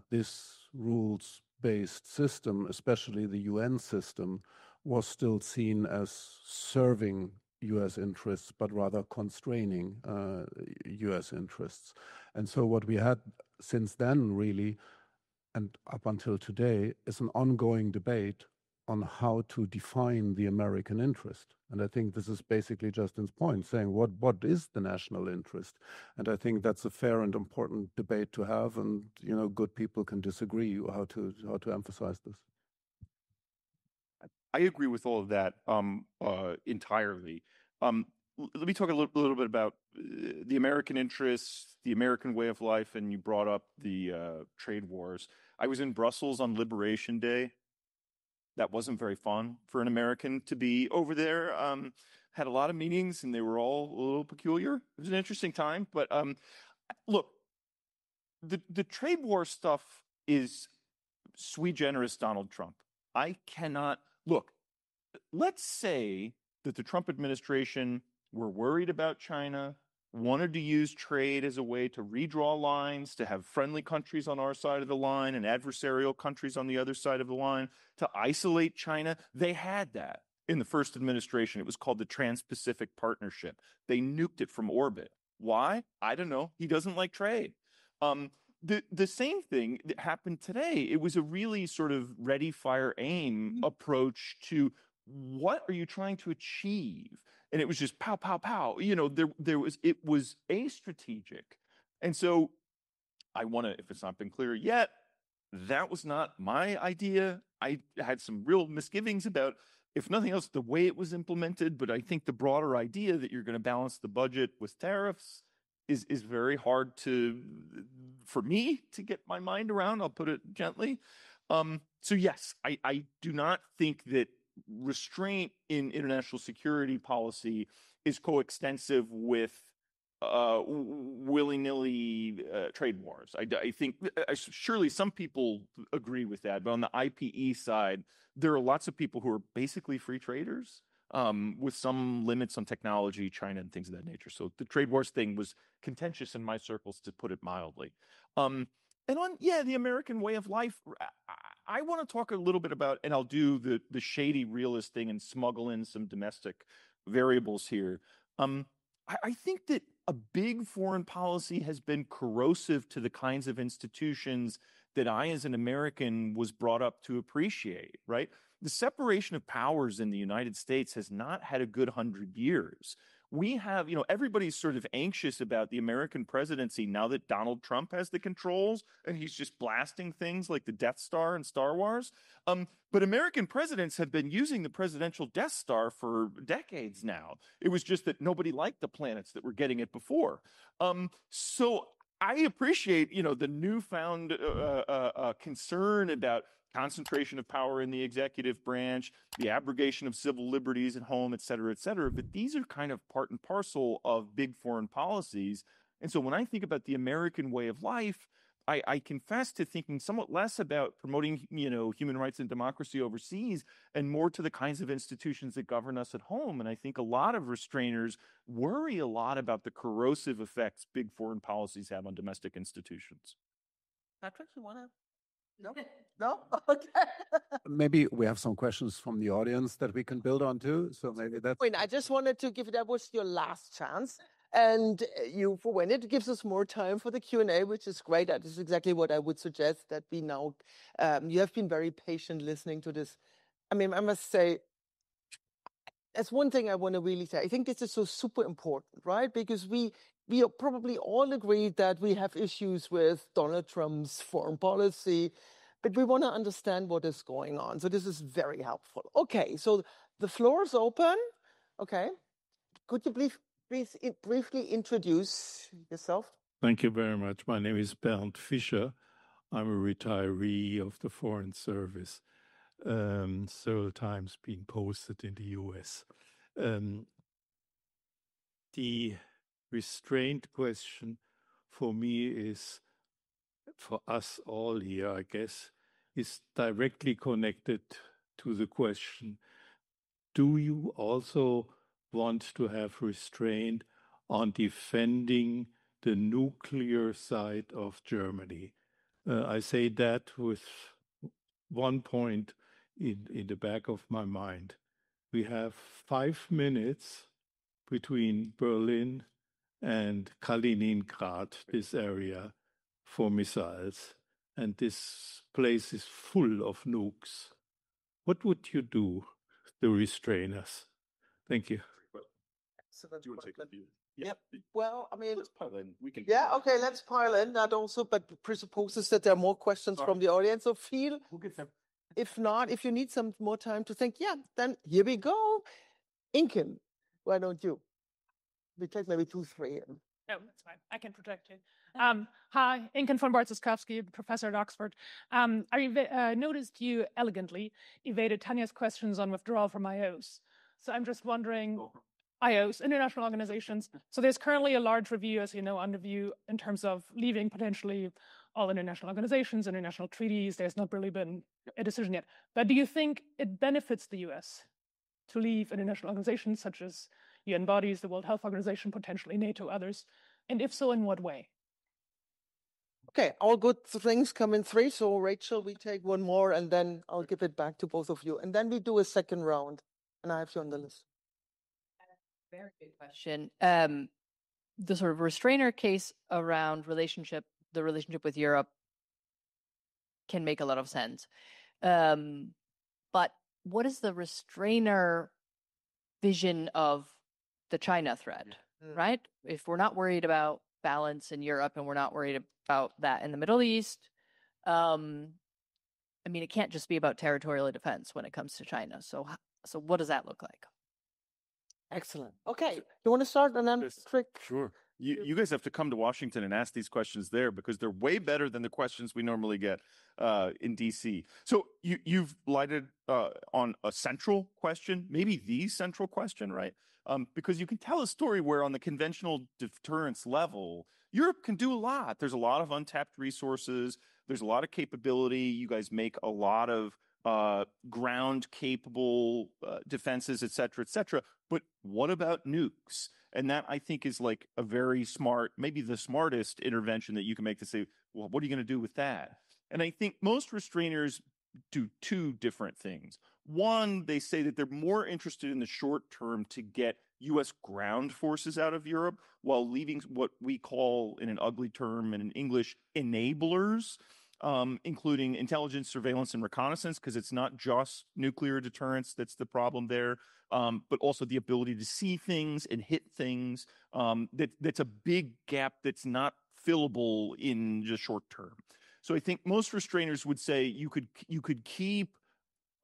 this rules-based system, especially the UN system, was still seen as serving US interests, but rather constraining US interests. And so what we had since then, really, and up until today, is an ongoing debate on how to define the American interest. And I think this is basically Justin's point, saying what is the national interest? And I think that's a fair and important debate to have. And good people can disagree how to emphasize this. I agree with all of that entirely. Let me talk a little bit about the American interests, the American way of life, and you brought up the trade wars. I was in Brussels on Liberation Day. That wasn't very fun for an American to be over there. Had a lot of meetings, and they were all a little peculiar. It was an interesting time, but look, the trade war stuff is sui generis Donald Trump. I cannot look. Let's say that the Trump administration were worried about China, wanted to use trade as a way to redraw lines, to have friendly countries on our side of the line and adversarial countries on the other side of the line, to isolate China. They had that in the first administration. It was called the Trans-Pacific Partnership. They nuked it from orbit. Why? I don't know. He doesn't like trade. The same thing that happened today. It was a really sort of ready, fire, aim approach to what are you trying to achieve? And it was just pow, pow, pow. It was astrategic. And so I want to, if it's not been clear yet, that was not my idea. I had some real misgivings about, if nothing else, the way it was implemented. But I think the broader idea that you're going to balance the budget with tariffs is very hard for me to get my mind around. I'll put it gently. So yes, I do not think that restraint in international security policy is coextensive with willy-nilly trade wars. I think surely some people agree with that, but on the IPE side, there are lots of people who are basically free traders with some limits on technology, China, and things of that nature. So the trade wars thing was contentious in my circles, to put it mildly. And on, the American way of life, I want to talk a little bit about, and I'll do the shady realist thing and smuggle in some domestic variables here. I think that a big foreign policy has been corrosive to the kinds of institutions that I, as an American, was brought up to appreciate, right? The separation of powers in the United States has not had a good 100 years. We have, everybody's sort of anxious about the American presidency now that Donald Trump has the controls and he's just blasting things like the Death Star and Star Wars. But American presidents have been using the presidential Death Star for decades now. It was just that nobody liked the planets that were getting it before. So I appreciate, the newfound concern about concentration of power in the executive branch, the abrogation of civil liberties at home, et cetera, et cetera. But these are kind of part and parcel of big foreign policies. And so when I think about the American way of life, I confess to thinking somewhat less about promoting, human rights and democracy overseas and more to the kinds of institutions that govern us at home. And I think a lot of restrainers worry a lot about the corrosive effects big foreign policies have on domestic institutions. Patrick, you want to? No? No? Okay. Maybe we have some questions from the audience that we can build on too. So maybe that's... I just wanted to give, that was your last chance. And you, for when it gives us more time for the Q&A, which is great. That is exactly what I would suggest, that we now, you have been very patient listening to this. I mean, I must say, that's one thing I want to really say. I think this is so super important, right? Because we probably all agree that we have issues with Donald Trump's foreign policy, but we want to understand what is going on. So this is very helpful. Okay, so the floor is open. Okay. Could you please briefly introduce yourself? Thank you very much. My name is Bernd Fischer. I'm a retiree of the Foreign Service, several times being posted in the US. The restraint question for me is for us all here, I guess, is directly connected to the question, do you also want to have restraint on defending the nuclear side of Germany? I say that with one point in the back of my mind. We have 5 minutes between Berlin and Kaliningrad, this area, for missiles. And this place is full of nukes. What would you do to restrain us? Thank you. Excellent. Do you want to take a view? Yep. Well, I mean, let's pile in. We can. Yeah, okay, let's pile in. That also, but presupposes that there are more questions from the audience. So feel, We'll get them. if not, if you need some more time to think, yeah, then here we go. Inken, why don't you? We take maybe 2, 3. No, that's fine. I can project it. Hi, Inken von Bartzoskowski, professor at Oxford. I noticed you elegantly evaded Tanya's questions on withdrawal from IOs. So I'm just wondering, IOs, international organizations. So there's currently a large review, as you know, under review in terms of leaving potentially all international organizations, international treaties. There's not really been a decision yet. But do you think it benefits the US to leave international organizations such as UN bodies, the World Health Organization, potentially NATO, others? And if so, in what way? Okay, all good things come in 3. So Rachel, we take one more and then I'll give it back to both of you. And then we do a second round. And I have you on the list. Very good question. The sort of restrainer case around the relationship with Europe can make a lot of sense. But what is the restrainer vision of the China threat, right? If we're not worried about balance in Europe and we're not worried about that in the Middle East, I mean, it can't just be about territorial defense when it comes to China. So what does that look like? Excellent. Okay, you want to start and then Trick? Sure. You guys have to come to Washington and ask these questions there because they're way better than the questions we normally get in DC. So you've lighted on a central question, maybe the central question, right? Because you can tell a story where on the conventional deterrence level, Europe can do a lot. There's a lot of untapped resources. There's a lot of capability. You guys make a lot of ground capable defenses, et cetera, et cetera. But what about nukes? And that I think is like a very smart, maybe the smartest intervention that you can make to say, well, what are you going to do with that? And I think most restrainers do 2 different things. One, they say that they're more interested in the short term to get U.S. ground forces out of Europe while leaving what we call, in an ugly term and in English, enablers, including intelligence, surveillance, and reconnaissance, because it's not just nuclear deterrence that's the problem there, but also the ability to see things and hit things. That's a big gap that's not fillable in the short term. So I think most restrainers would say you could keep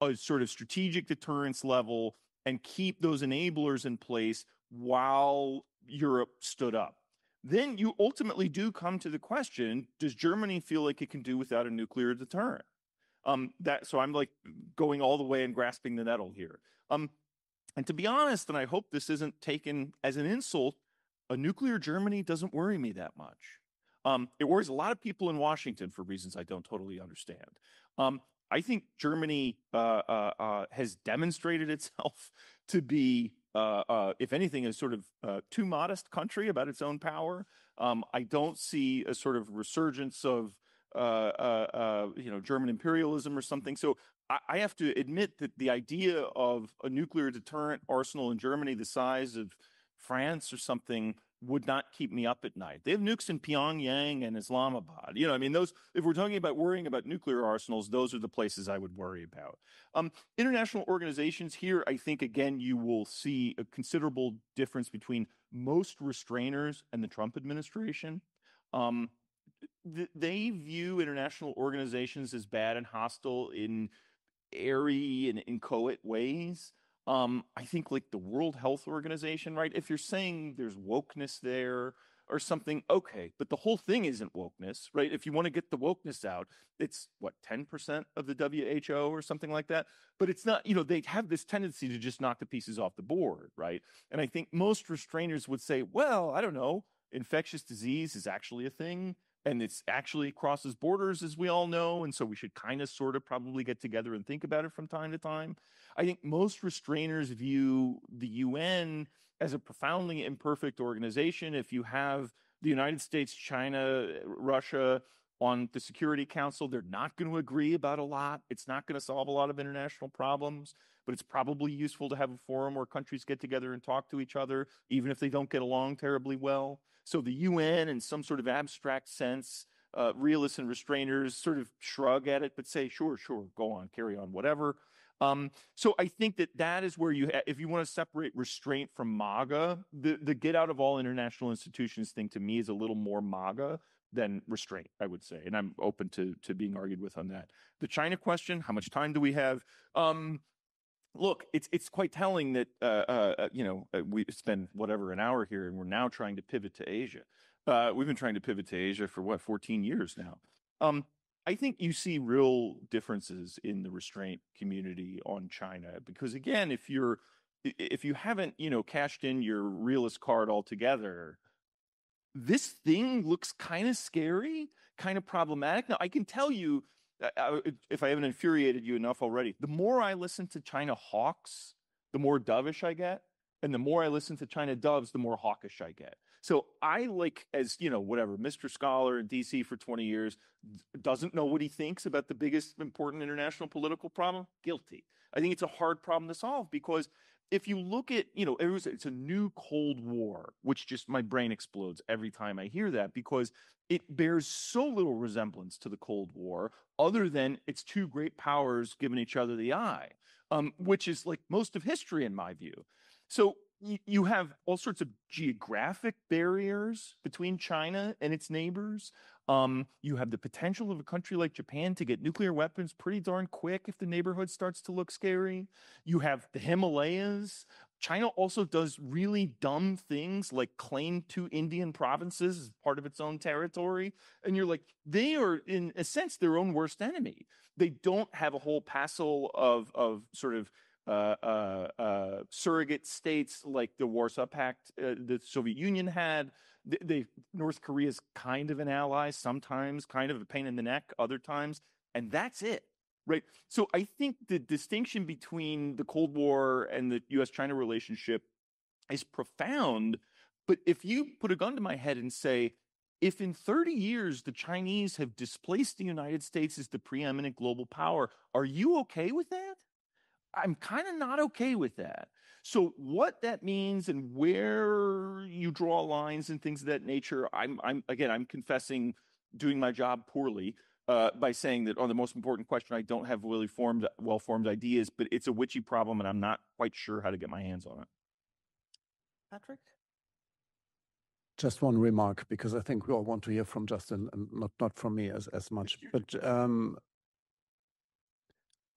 a sort of strategic deterrence level and keep those enablers in place while Europe stood up. Then you ultimately do come to the question, does Germany feel like it can do without a nuclear deterrent? So I'm like going all the way and grasping the nettle here. And to be honest, and I hope this isn't taken as an insult, a nuclear Germany doesn't worry me that much. It worries a lot of people in Washington for reasons I don't totally understand. I think Germany has demonstrated itself to be, if anything, a sort of too modest country about its own power. I don't see a sort of resurgence of German imperialism or something. So I have to admit that the idea of a nuclear deterrent arsenal in Germany the size of France or something would not keep me up at night. They have nukes in Pyongyang and Islamabad. I mean, those, if we're talking about worrying about nuclear arsenals, those are the places I would worry about. International organizations here, I think, again, you will see a considerable difference between most restrainers and the Trump administration. They view international organizations as bad and hostile in airy and inchoate ways. I think like the World Health Organization, right? If you're saying there's wokeness there or something, okay, but the whole thing isn't wokeness, right? If you want to get the wokeness out, it's what, 10% of the WHO or something like that? But it's not, they have this tendency to just knock the pieces off the board, right? And I think most restrainers would say, well, I don't know, infectious disease is actually a thing. and it's actually crosses borders, as we all know, and so we should kind of sort of probably get together and think about it from time to time. I think most restrainers view the UN as a profoundly imperfect organization. If you have the United States, China, Russia on the Security Council, they're not going to agree about a lot. It's not going to solve a lot of international problems, but it's probably useful to have a forum where countries get together and talk to each other, even if they don't get along terribly well. So the UN, in some sort of abstract sense, realists and restrainers sort of shrug at it, but say, sure, go on, carry on, whatever. So I think that is where if you want to separate restraint from MAGA, the get out of all international institutions thing to me is a little more MAGA than restraint, I would say. And I'm open to being argued with on that. The China question, how much time do we have? Look, it's quite telling that, we spend an hour here and we're now trying to pivot to Asia. We've been trying to pivot to Asia for 14 years now. I think you see real differences in the restraint community on China because, again, if you haven't, cashed in your realist card altogether, this thing looks kind of scary, kind of problematic. Now, I can tell you, if I haven't infuriated you enough already, the more I listen to China hawks, the more dovish I get. And the more I listen to China doves, the more hawkish I get. So I Mr. Scholar in DC for 20 years, doesn't know what he thinks about the biggest important international political problem. Guilty. I think it's a hard problem to solve because if you look at, it's a new Cold War, which just my brain explodes every time I hear that because it bears so little resemblance to the Cold War other than it's two great powers giving each other the eye, which is like most of history in my view. So you have all sorts of geographic barriers between China and its neighbors. You have the potential of a country like Japan to get nuclear weapons pretty darn quick if the neighborhood starts to look scary. You have the Himalayas. China also does really dumb things like claim 2 Indian provinces as part of its own territory. And you're like, they are, in a sense, their own worst enemy. They don't have a whole passel of sort of surrogate states like the Warsaw Pact the Soviet Union had. North Korea's kind of an ally, sometimes kind of a pain in the neck, other times, and that's it, right? So I think the distinction between the Cold War and the U.S.-China relationship is profound, but if you put a gun to my head and say, if in 30 years the Chinese have displaced the United States as the preeminent global power, are you okay with that? I'm kind of not okay with that. So what that means and where you draw lines and things of that nature, I'm confessing doing my job poorly by saying that on the most important question, I don't have really well-formed ideas, but it's a witchy problem and I'm not quite sure how to get my hands on it. Patrick? Just one remark, because I think we all want to hear from Justin and not from me as much. But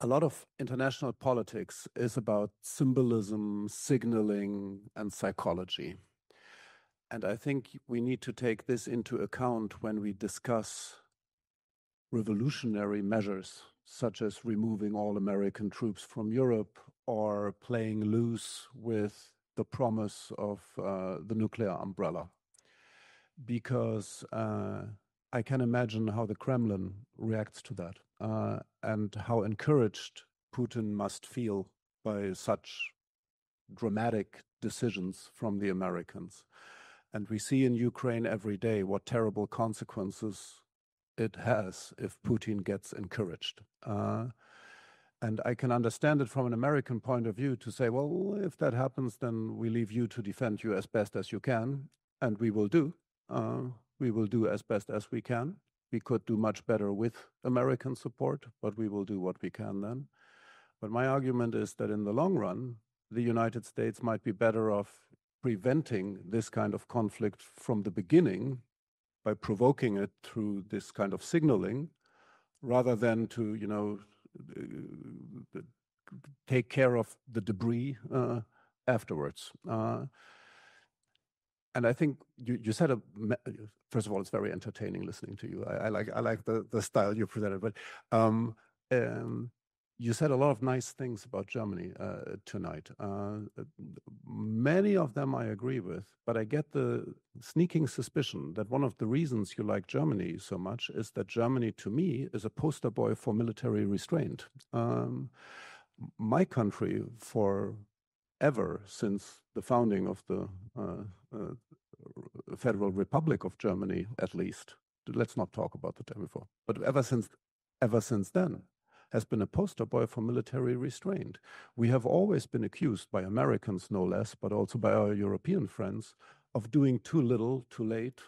a lot of international politics is about symbolism, signaling, and psychology. And I think we need to take this into account when we discuss revolutionary measures, such as removing all American troops from Europe or playing loose with the promise of the nuclear umbrella. Because I can imagine how the Kremlin reacts to that and how encouraged Putin must feel by such dramatic decisions from the Americans. And we see in Ukraine every day what terrible consequences it has if Putin gets encouraged. And I can understand it from an American point of view to say, well, if that happens, then we leave you to defend you as best as you can, and we will do. We will do as best as we can. We could do much better with American support, but we will do what we can then. But my argument is that in the long run, the United States might be better off preventing this kind of conflict from the beginning by provoking it through this kind of signaling, rather than to, take care of the debris afterwards. And I think you said, first of all, it's very entertaining listening to you. I like the style you presented, but you said a lot of nice things about Germany tonight. Many of them I agree with, but I get the sneaking suspicion that one of the reasons you like Germany so much is that Germany, to me, is a poster boy for military restraint. My country, forever since the founding of the Federal Republic of Germany, at least, let's not talk about the time before, but ever since then, has been a poster boy for military restraint. We have always been accused by Americans, no less, but also by our European friends, of doing too little, too late,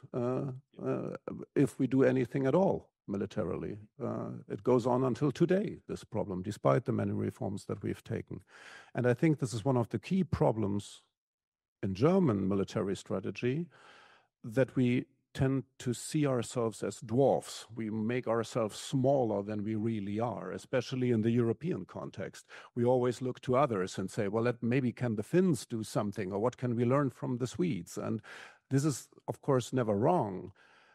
if we do anything at all militarily. It goes on until today, this problem, despite the many reforms that we've taken. And I think this is one of the key problems in German military strategy, that we tend to see ourselves as dwarfs. We make ourselves smaller than we really are, especially in the European context. We always look to others and say, well, maybe can the Finns do something, or what can we learn from the Swedes? And this is, of course, never wrong,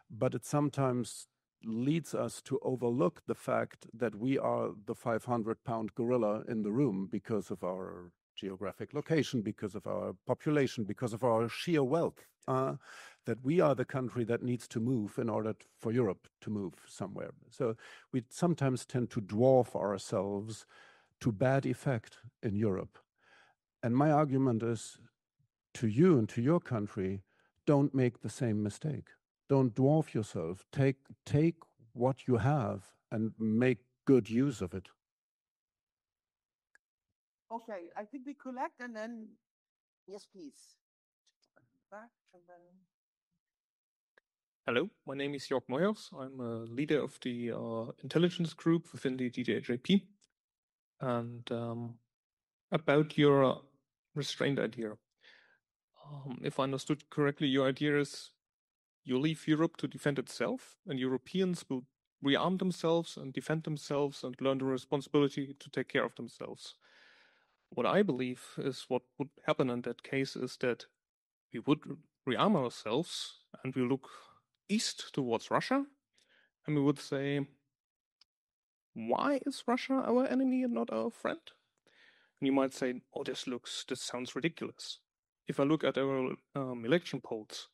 but it sometimes leads us to overlook the fact that we are the 500-pound gorilla in the room because of our geographic location, because of our population, because of our sheer wealth, that we are the country that needs to move in order for Europe to move somewhere. So we sometimes tend to dwarf ourselves to bad effect in Europe. And my argument is to you and to your country, don't make the same mistake. Don't dwarf yourself. Take what you have and make good use of it. Okay, I think we collect and then, yes, please. Back and then. Hello, my name is Jörg Meyers. I'm a leader of the intelligence group within the DGAP. And about your restraint idea, if I understood correctly, your idea is you leave Europe to defend itself, and Europeans will rearm themselves and defend themselves and learn the responsibility to take care of themselves. What I believe is what would happen in that case is that we would rearm ourselves and we look east towards Russia, and we would say, why is Russia our enemy and not our friend? And you might say, oh, this sounds ridiculous. If I look at our election polls,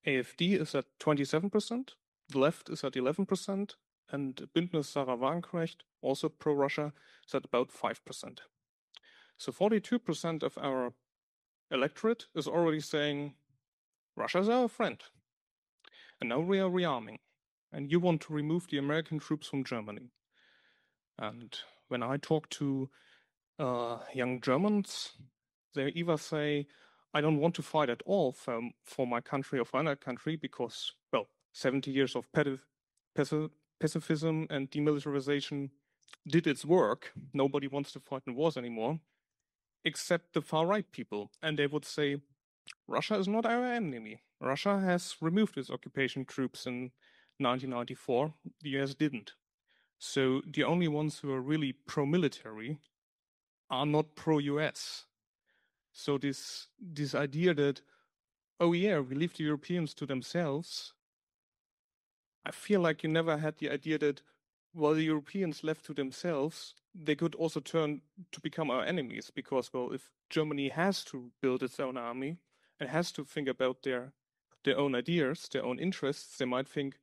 AfD is at 27%, the left is at 11%, and Bündnis Sarah Wagenknecht, also pro-Russia, is at about 5%. So 42% of our electorate is already saying, Russia is our friend. And now we are rearming. And you want to remove the American troops from Germany. And when I talk to young Germans, they either say, I don't want to fight at all for my country or for another country because, well, 70 years of pacifism and demilitarization did its work. Nobody wants to fight in wars anymore, except the far-right people. And they would say, Russia is not our enemy. Russia has removed its occupation troops in 1994. The US didn't. So the only ones who are really pro-military are not pro-US. So this idea that, oh yeah, we leave the Europeans to themselves, I feel like you never had the idea that, well, the Europeans left to themselves, they could also turn to become our enemies because, well, if Germany has to build its own army and has to think about their own ideas, their own interests, they might think,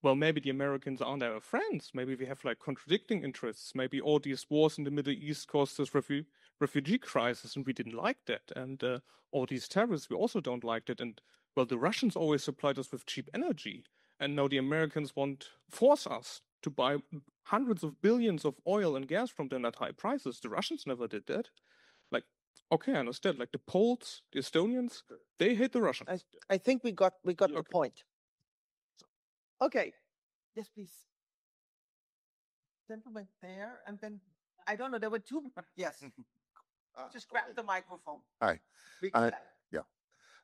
well, maybe the Americans aren't our friends. Maybe we have like contradicting interests. Maybe all these wars in the Middle East caused this refugee crisis and we didn't like that. And all these terrorists, we also don't like that. And well, the Russians always supplied us with cheap energy. And now the Americans force us to buy hundreds of billions of oil and gas from them at high prices. The Russians never did that. Like, okay, I understand. Like the Poles, the Estonians, they hate the Russians. I think we got the point. Okay, yes, please. Gentleman there, and then, I don't know, there were two, yes. Just grab the microphone. Hi. Yeah.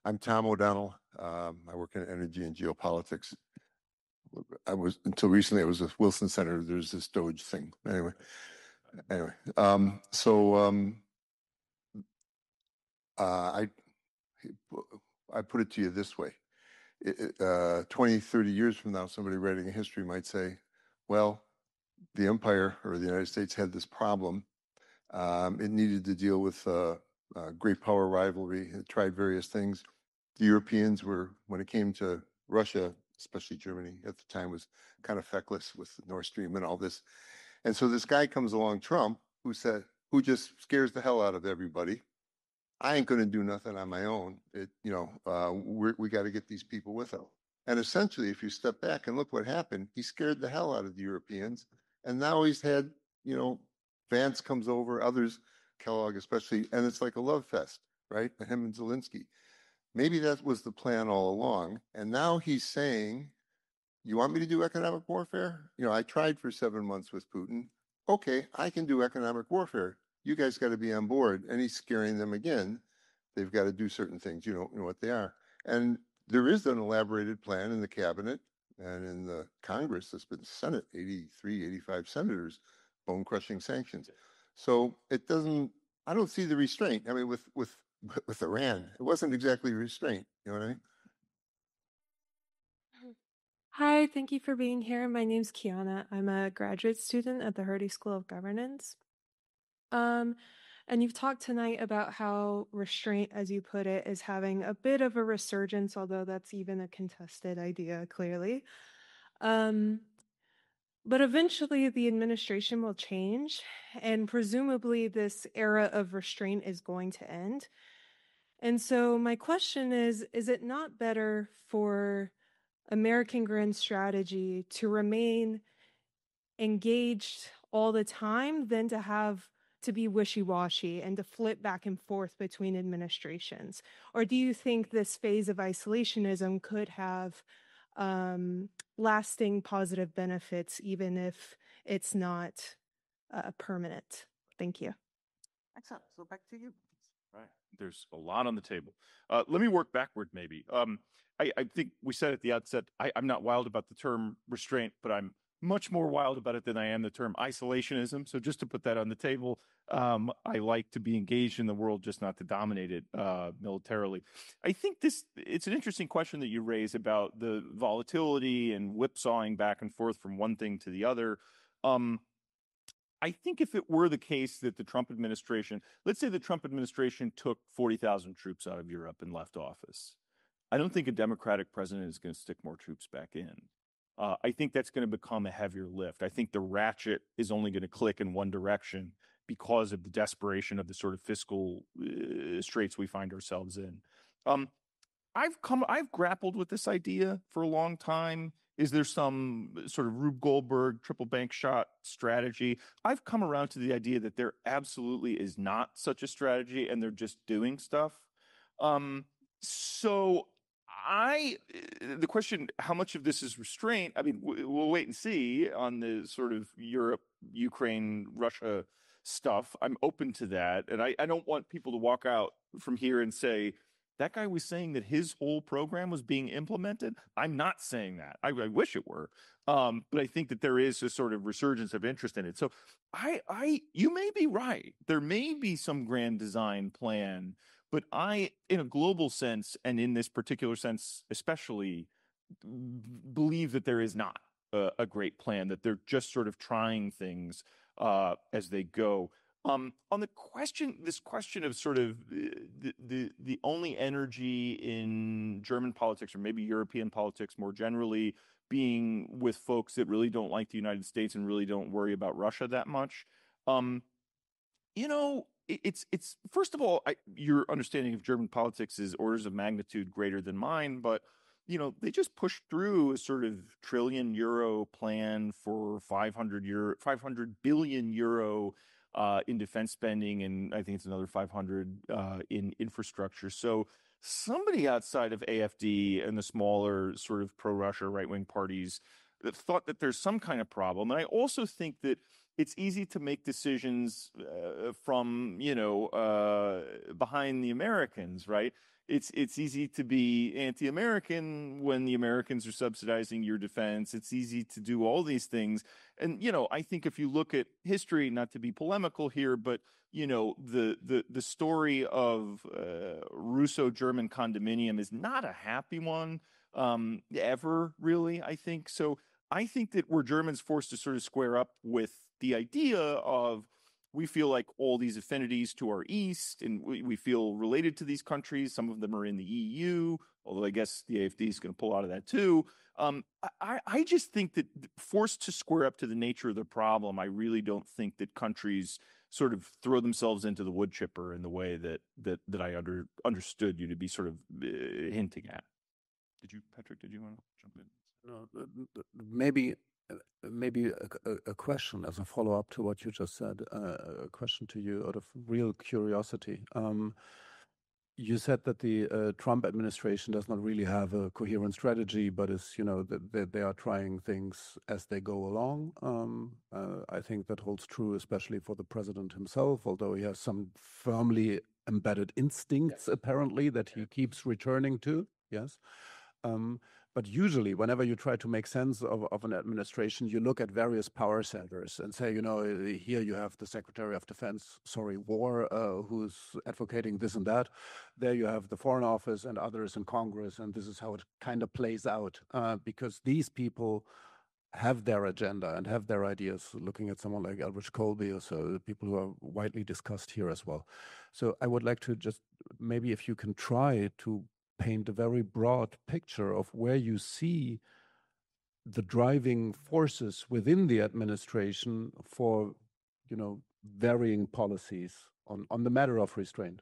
I'm Tom O'Donnell. I work in energy and geopolitics. Until recently, I was with Wilson Center. There's this Doge thing. Anyway, I put it to you this way. 20, 30 years from now, somebody writing a history might say, well, the empire or the United States had this problem. It needed to deal with great power rivalry. It tried various things. The Europeans were, when it came to Russia, especially Germany at the time, was kind of feckless with Nord Stream and all this. And so this guy comes along, Trump, who just scares the hell out of everybody. I ain't going to do nothing on my own. We got to get these people with us. And essentially, if you step back and look what happened, he scared the hell out of the Europeans. And now he's had, Vance comes over, others, Kellogg especially, and it's like a love fest, right? Him and Zelensky. Maybe that was the plan all along. And now he's saying, you want me to do economic warfare? I tried for 7 months with Putin. Okay, I can do economic warfare. You guys got to be on board. And he's scaring them again. They've got to do certain things. You know what they are. And there is an elaborated plan in the cabinet and in the Congress that's been Senate, 83, 85 senators, bone-crushing sanctions. So I don't see the restraint. I mean, with Iran, it wasn't exactly restraint. You know what I mean? Hi, thank you for being here. My name's Kiana. I'm a graduate student at the Hardy School of Governance. And you've talked tonight about how restraint, as you put it, is having a bit of a resurgence, although that's even a contested idea, clearly. But eventually the administration will change, and presumably this era of restraint is going to end. And so my question is it not better for American grand strategy to remain engaged all the time than to be wishy-washy and to flip back and forth between administrations? Or do you think this phase of isolationism could have lasting positive benefits, even if it's not permanent? Thank you. Excellent. So back to you. Right. There's a lot on the table. Let me work backward, maybe. I think we said at the outset, I'm not wild about the term restraint, but I'm much more wild about it than I am the term isolationism. So just to put that on the table, I like to be engaged in the world, just not to dominate it militarily. I think it's an interesting question that you raise about the volatility and whipsawing back and forth from one thing to the other. I think if it were the case that the Trump administration, let's say the Trump administration took 40,000 troops out of Europe and left office, I don't think a Democratic president is going to stick more troops back in. I think that's going to become a heavier lift. I think the ratchet is only going to click in one direction because of the desperation of the sort of fiscal straits we find ourselves in. I've grappled with this idea for a long time. Is there some sort of Rube Goldberg triple bank shot strategy? I've come around to the idea that there absolutely is not such a strategy, and they're just doing stuff. So the question, how much of this is restraint? I mean, we'll wait and see on the sort of Europe, Ukraine, Russia stuff. I'm open to that. And I don't want people to walk out from here and say, that guy was saying that his whole program was being implemented. I'm not saying that. I wish it were. But I think that there is a sort of resurgence of interest in it. So you may be right. There may be some grand design plan, but in a global sense, and in this particular sense especially, believe that there is not a great plan, that they're just sort of trying things as they go. On this question of sort of the only energy in German politics, or maybe European politics more generally, being with folks that really don't like the United States and really don't worry about Russia that much. It's first of all, your understanding of German politics is orders of magnitude greater than mine, but they just pushed through a sort of €1 trillion plan for 500 billion euro in defense spending, and I think it's another 500 in infrastructure. So somebody outside of AfD and the smaller sort of pro-Russia right-wing parties that thought that there's some kind of problem. And I also think that it's easy to make decisions from behind the Americans, right? It's easy to be anti-American when the Americans are subsidizing your defense. It's easy to do all these things. And, I think if you look at history, not to be polemical here, but, the story of Russo-German condominium is not a happy one ever, really, I think. So I think that we're Germans forced to sort of square up with the idea of we feel like all these affinities to our east, and we feel related to these countries. Some of them are in the EU, although I guess the AfD is going to pull out of that too. I just think that forced to square up to the nature of the problem, I really don't think that countries sort of throw themselves into the wood chipper in the way that I understood you to be sort of hinting at. Patrick, did you want to jump in? No, maybe a question as a follow-up to what you just said, a question to you out of real curiosity. You said that the Trump administration does not really have a coherent strategy, but is, that they are trying things as they go along. I think that holds true, especially for the president himself, although he has some firmly embedded instincts, apparently, that he keeps returning to. Yes. But usually, whenever you try to make sense of an administration, you look at various power centers and say, here you have the Secretary of Defense, War, who's advocating this and that. There you have the Foreign Office and others in Congress, and this is how it kind of plays out, because these people have their agenda and have their ideas, looking at someone like Aldrich Colby or so, the people who are widely discussed here as well. So I would like to just, maybe if you can try to paint a very broad picture of where you see the driving forces within the administration for, varying policies on the matter of restraint.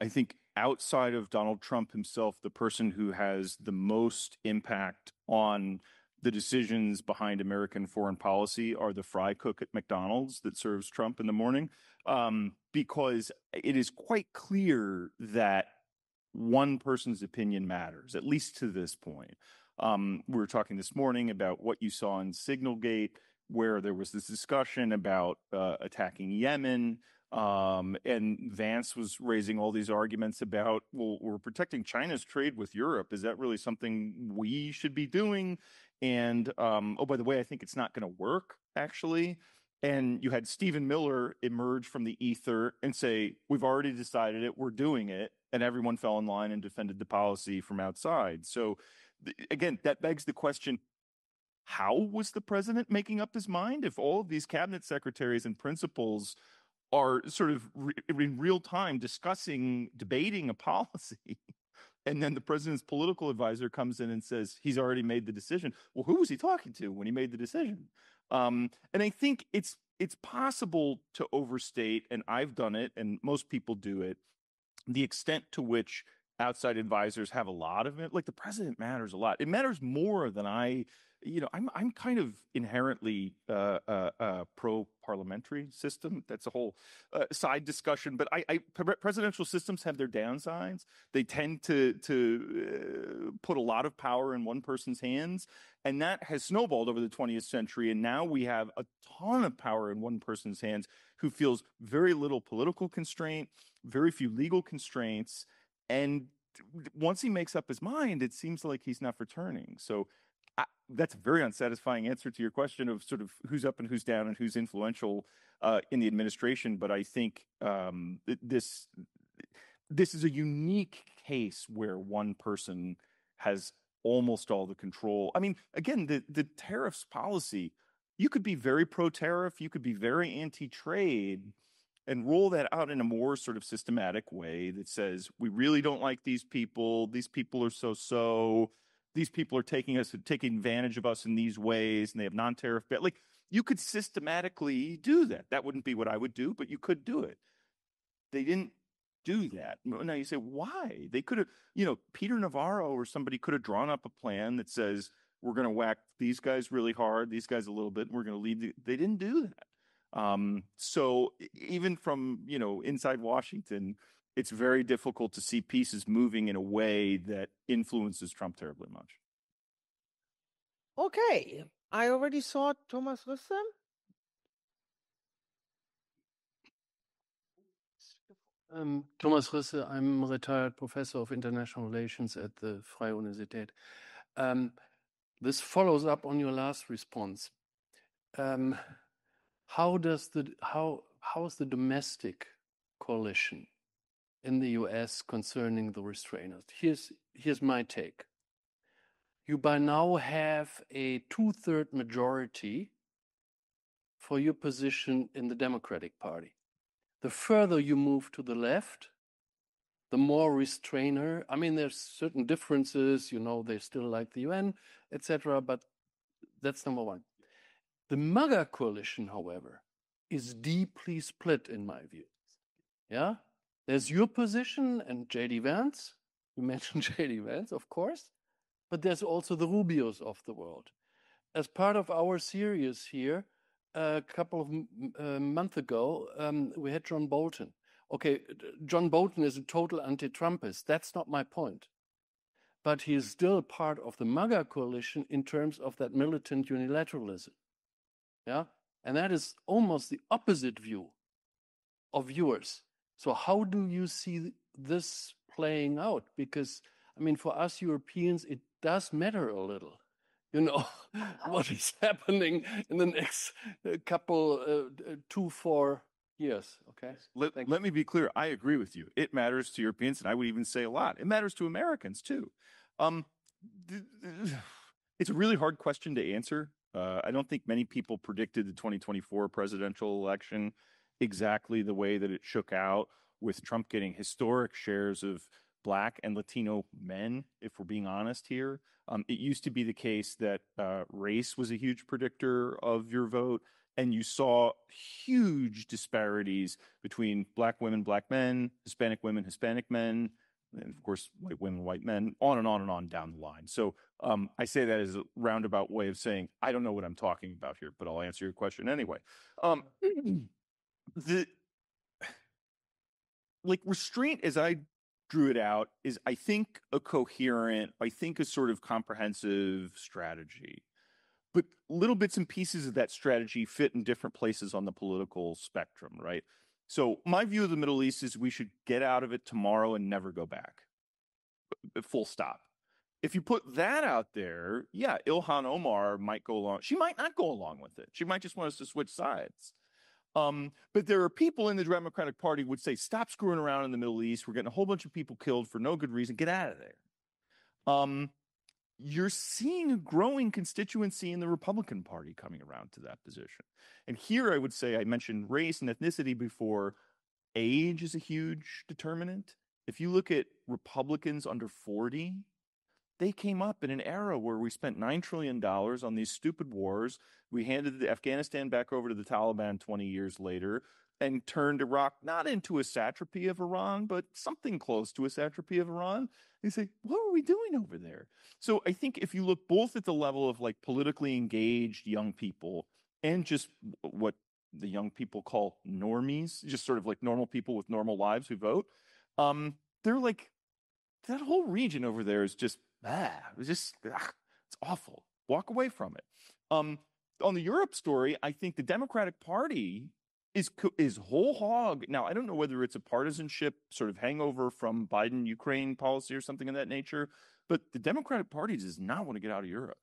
I think outside of Donald Trump himself, the person who has the most impact on the decisions behind American foreign policy are the fry cook at McDonald's that serves Trump in the morning, because it is quite clear that one person's opinion matters, at least to this point. We were talking this morning about what you saw in Signalgate, where there was this discussion about attacking Yemen, and Vance was raising all these arguments about, well, we're protecting China's trade with Europe. Is that really something we should be doing? And, oh, by the way, I think it's not going to work, actually. And you had Stephen Miller emerge from the ether and say, we've already decided it, we're doing it. And everyone fell in line and defended the policy from outside. So again, that begs the question, how was the president making up his mind if all of these cabinet secretaries and principals are sort of in real time debating a policy? And then the president's political advisor comes in and says he's already made the decision. Well, who was he talking to when he made the decision? And I think it's possible to overstate, and I've done it, and most people do it, the extent to which outside advisors have a lot of it. Like, the president matters a lot. It matters more than I'm kind of inherently pro-parliamentary system. That's a whole side discussion. But presidential systems have their downsides. They tend to put a lot of power in one person's hands, and that has snowballed over the 20th century. And now we have a ton of power in one person's hands who feels very little political constraint, very few legal constraints, and once he makes up his mind, it seems like he's not returning. So that's a very unsatisfying answer to your question of sort of who's up and who's down and who's influential in the administration. But I think this is a unique case where one person has almost all the control. I mean, again, the tariffs policy, you could be very pro-tariff, you could be very anti-trade, and roll that out in a more sort of systematic way that says, we really don't like these people are so, these people are taking advantage of us in these ways, and they have non-tariff, like, you could systematically do that. That wouldn't be what I would do, but you could do it. They didn't do that. Now you say, why? They could have, Peter Navarro or somebody could have drawn up a plan that says, we're going to whack these guys really hard, these guys a little bit, and we're going to leave. They didn't do that. So even from, inside Washington, it's very difficult to see pieces moving in a way that influences Trump terribly much. Okay, I already saw Thomas Risse. Thomas Risse, I'm a retired professor of international relations at the Freie Universität. This follows up on your last response. How is the domestic coalition in the US concerning the restrainers? Here's my take. you by now have a 2/3 majority for your position in the Democratic Party. The further you move to the left, the more restrainer. I mean, there's certain differences, you know, they still like the UN, etc., but that's number one. The MAGA coalition, however, is deeply split in my view. Yeah, there's your position and J.D. Vance. You mentioned J.D. Vance, of course, but there's also the Rubios of the world. As part of our series here, a couple of months ago, we had John Bolton. Okay, John Bolton is a total anti-Trumpist. That's not my point. But he is still part of the MAGA coalition in terms of that militant unilateralism. Yeah, and that is almost the opposite view of yours. So how do you see this playing out? Because, I mean, for us Europeans, it does matter a little, you know, what is happening in the next couple, 2-4 years, okay? Let me be clear. I agree with you. It matters to Europeans, and I would even say a lot. It matters to Americans, too. It's a really hard question to answer. I don't think many people predicted the 2024 presidential election exactly the way that it shook out, with Trump getting historic shares of Black and Latino men, if we're being honest here. It used to be the case that race was a huge predictor of your vote, and you saw huge disparities between Black women, Black men, Hispanic women, Hispanic men, and of course, white women, white men, on and on and on down the line. So I say that as a roundabout way of saying, I don't know what I'm talking about here, but I'll answer your question anyway. Restraint, as I drew it out, is, I think, a coherent, I think, a sort of comprehensive strategy. But little bits and pieces of that strategy fit in different places on the political spectrum, right? So my view of the Middle East is we should get out of it tomorrow and never go back. Full stop. If you put that out there, yeah, Ilhan Omar might go along. She might not go along with it. She might just want us to switch sides. But there are people in the Democratic Party who would say, stop screwing around in the Middle East. We're getting a whole bunch of people killed for no good reason. Get out of there. You're seeing a growing constituency in the Republican Party coming around to that position. And here I would say, I mentioned race and ethnicity before. Age is a huge determinant. If you look at Republicans under 40, they came up in an era where we spent $9 trillion on these stupid wars. We handed Afghanistan back over to the Taliban 20 years later and turned Iraq not into a satrapy of Iran, but something close to a satrapy of Iran. You say, what are we doing over there? So I think if you look both at the level of like politically engaged young people and just what the young people call normies, just sort of like normal people with normal lives who vote, they're like, that whole region over there is just, it's awful. Walk away from it. On the Europe story, I think the Democratic Party is whole hog. Now, I don't know whether it's a partisanship sort of hangover from Biden Ukraine policy or something of that nature, but the Democratic Party does not want to get out of Europe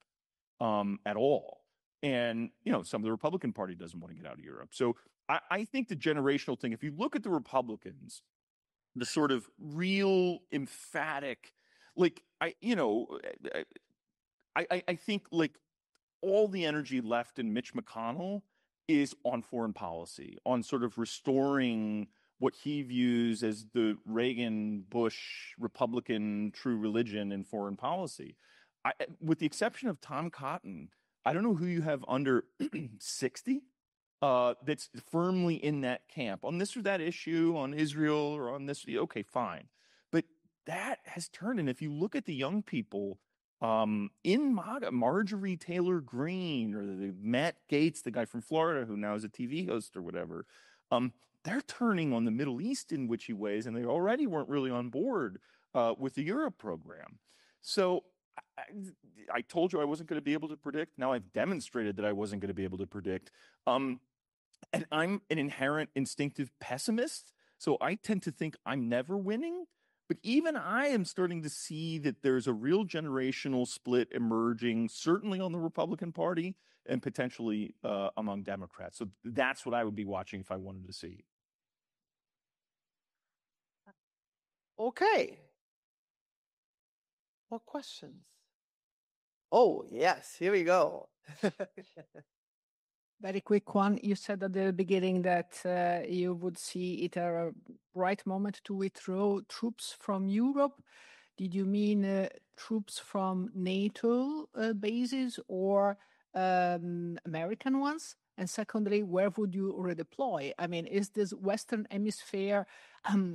at all. And, you know, some of the Republican Party doesn't want to get out of Europe. So I think the generational thing, if you look at the Republicans, the sort of real emphatic, like, I think like all the energy left in Mitch McConnell is on foreign policy, on sort of restoring what he views as the Reagan-Bush Republican true religion in foreign policy. With the exception of Tom Cotton, I don't know who you have under 60 that's firmly in that camp on this or that issue, on Israel or on this. Okay, fine. But that has turned. And if you look at the young people in MAGA, Marjorie Taylor Greene or the Matt Gaetz, the guy from Florida who now is a TV host or whatever, they're turning on the Middle East in witchy ways, and they already weren't really on board with the Europe program. So I told you I wasn't going to be able to predict. Now I've demonstrated that I wasn't going to be able to predict. And I'm an inherent instinctive pessimist. So I tend to think I'm never winning. But even I am starting to see that there's a real generational split emerging, certainly on the Republican Party and potentially among Democrats. So that's what I would be watching if I wanted to see. Okay. More questions? Oh, yes, here we go. Very quick one. You said at the beginning that you would see it a right moment to withdraw troops from Europe. Did you mean troops from NATO bases or American ones? And secondly, where would you redeploy? I mean, is this Western Hemisphere,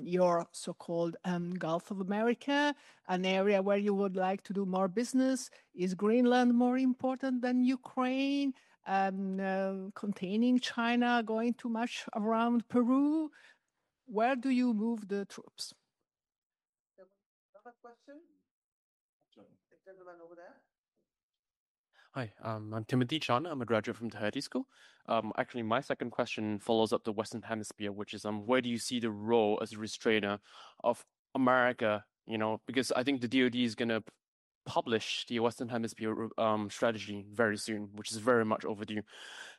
your so-called Gulf of America, an area where you would like to do more business? Is Greenland more important than Ukraine? Containing China, going too much around Peru? Where do you move the troops? Another question? The gentleman over there. Hi, I'm Timothy Chan. I'm a graduate from Tahiti School. Actually, my second question follows up the Western Hemisphere, which is where do you see the role as a restrainer of America? You know, because I think the DoD is going to publish the Western Hemisphere strategy very soon, which is very much overdue.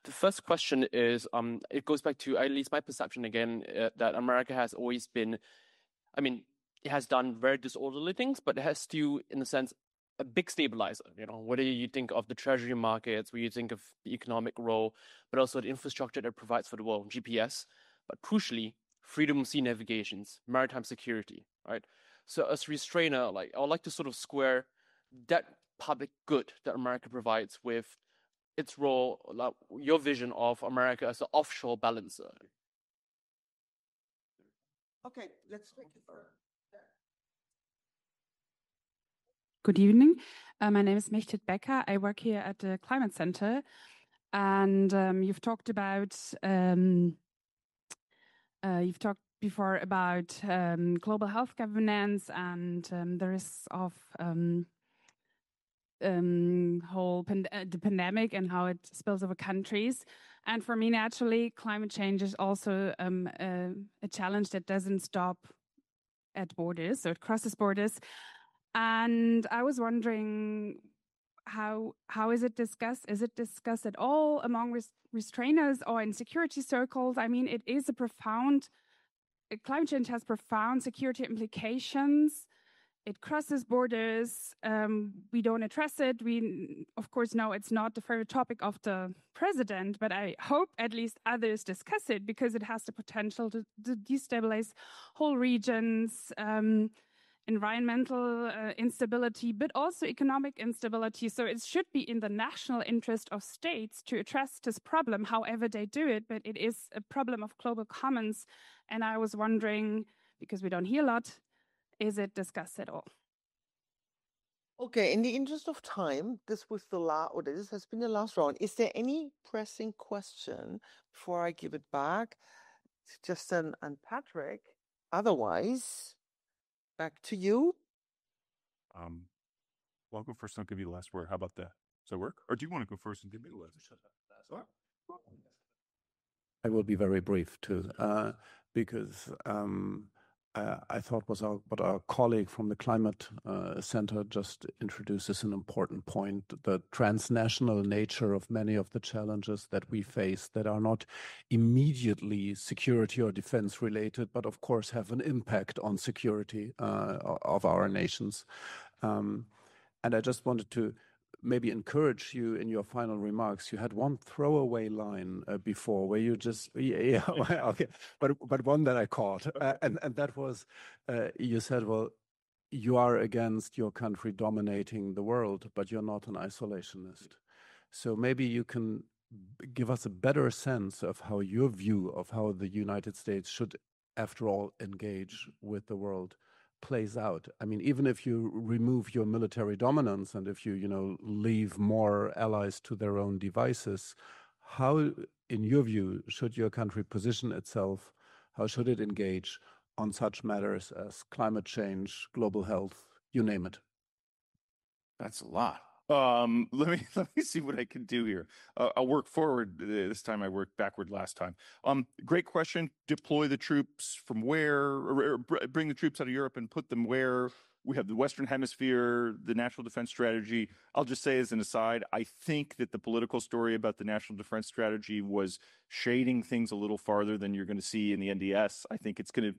The first question is, it goes back to at least my perception again that America has always been, I mean, it has done very disorderly things, but it has still, in a sense, a big stabilizer, you know, whether you think of the treasury markets, whether you think of the economic role, but also the infrastructure that it provides for the world, GPS, but crucially, freedom of sea navigations, maritime security, right? So as a restrainer, like, I would like to sort of square that public good that America provides with its role, like your vision of America as an offshore balancer. Okay, let's take it further. Good evening. My name is Mechtet Becker. I work here at the Climate Center, and you've talked before about global health governance and the risks of the pandemic and how it spills over countries. And for me, naturally, climate change is also a challenge that doesn't stop at borders, so it crosses borders. And I was wondering, how is it discussed? Is it discussed at all among restrainers or in security circles? I mean, it is climate change has profound security implications. It crosses borders. We don't address it. We, of course, know it's not the favorite topic of the president, but I hope at least others discuss it because it has the potential to destabilize whole regions, environmental instability, but also economic instability. So it should be in the national interest of states to address this problem, however they do it, but it is a problem of global commons. And I was wondering, because we don't hear a lot, is it discussed at all? Okay, in the interest of time, this was the last, or this has been the last round. Is there any pressing question before I give it back to Justin and Patrick? Otherwise, back to you. Well, I'll go first and I'll give you the last word. How about that? Does that work? Or do you want to go first and give me the last word? I will be very brief too, because I thought what our colleague from the Climate Center just introduces an important point, the transnational nature of many of the challenges that we face that are not immediately security or defense related, but of course have an impact on security of our nations. And I just wanted to maybe encourage you in your final remarks. You had one throwaway line before where you just, okay, but one that I caught, and that was, you said, well, you are against your country dominating the world, but you're not an isolationist. So maybe you can give us a better sense of how your view of how the United States should, after all, engage with the world plays out. I mean, even if you remove your military dominance and if you leave more allies to their own devices, how, in your view, should your country position itself? How should it engage on such matters as climate change, global health, you name it? That's a lot. Let me see what I can do here. I'll work forward this time. I worked backward last time. Great question. Deploy the troops from where, or bring the troops out of Europe and put them where? We have the Western Hemisphere, the National Defense Strategy. I'll just say as an aside, I think that the political story about the National Defense Strategy was shading things a little farther than you're going to see in the NDS. I think it's going to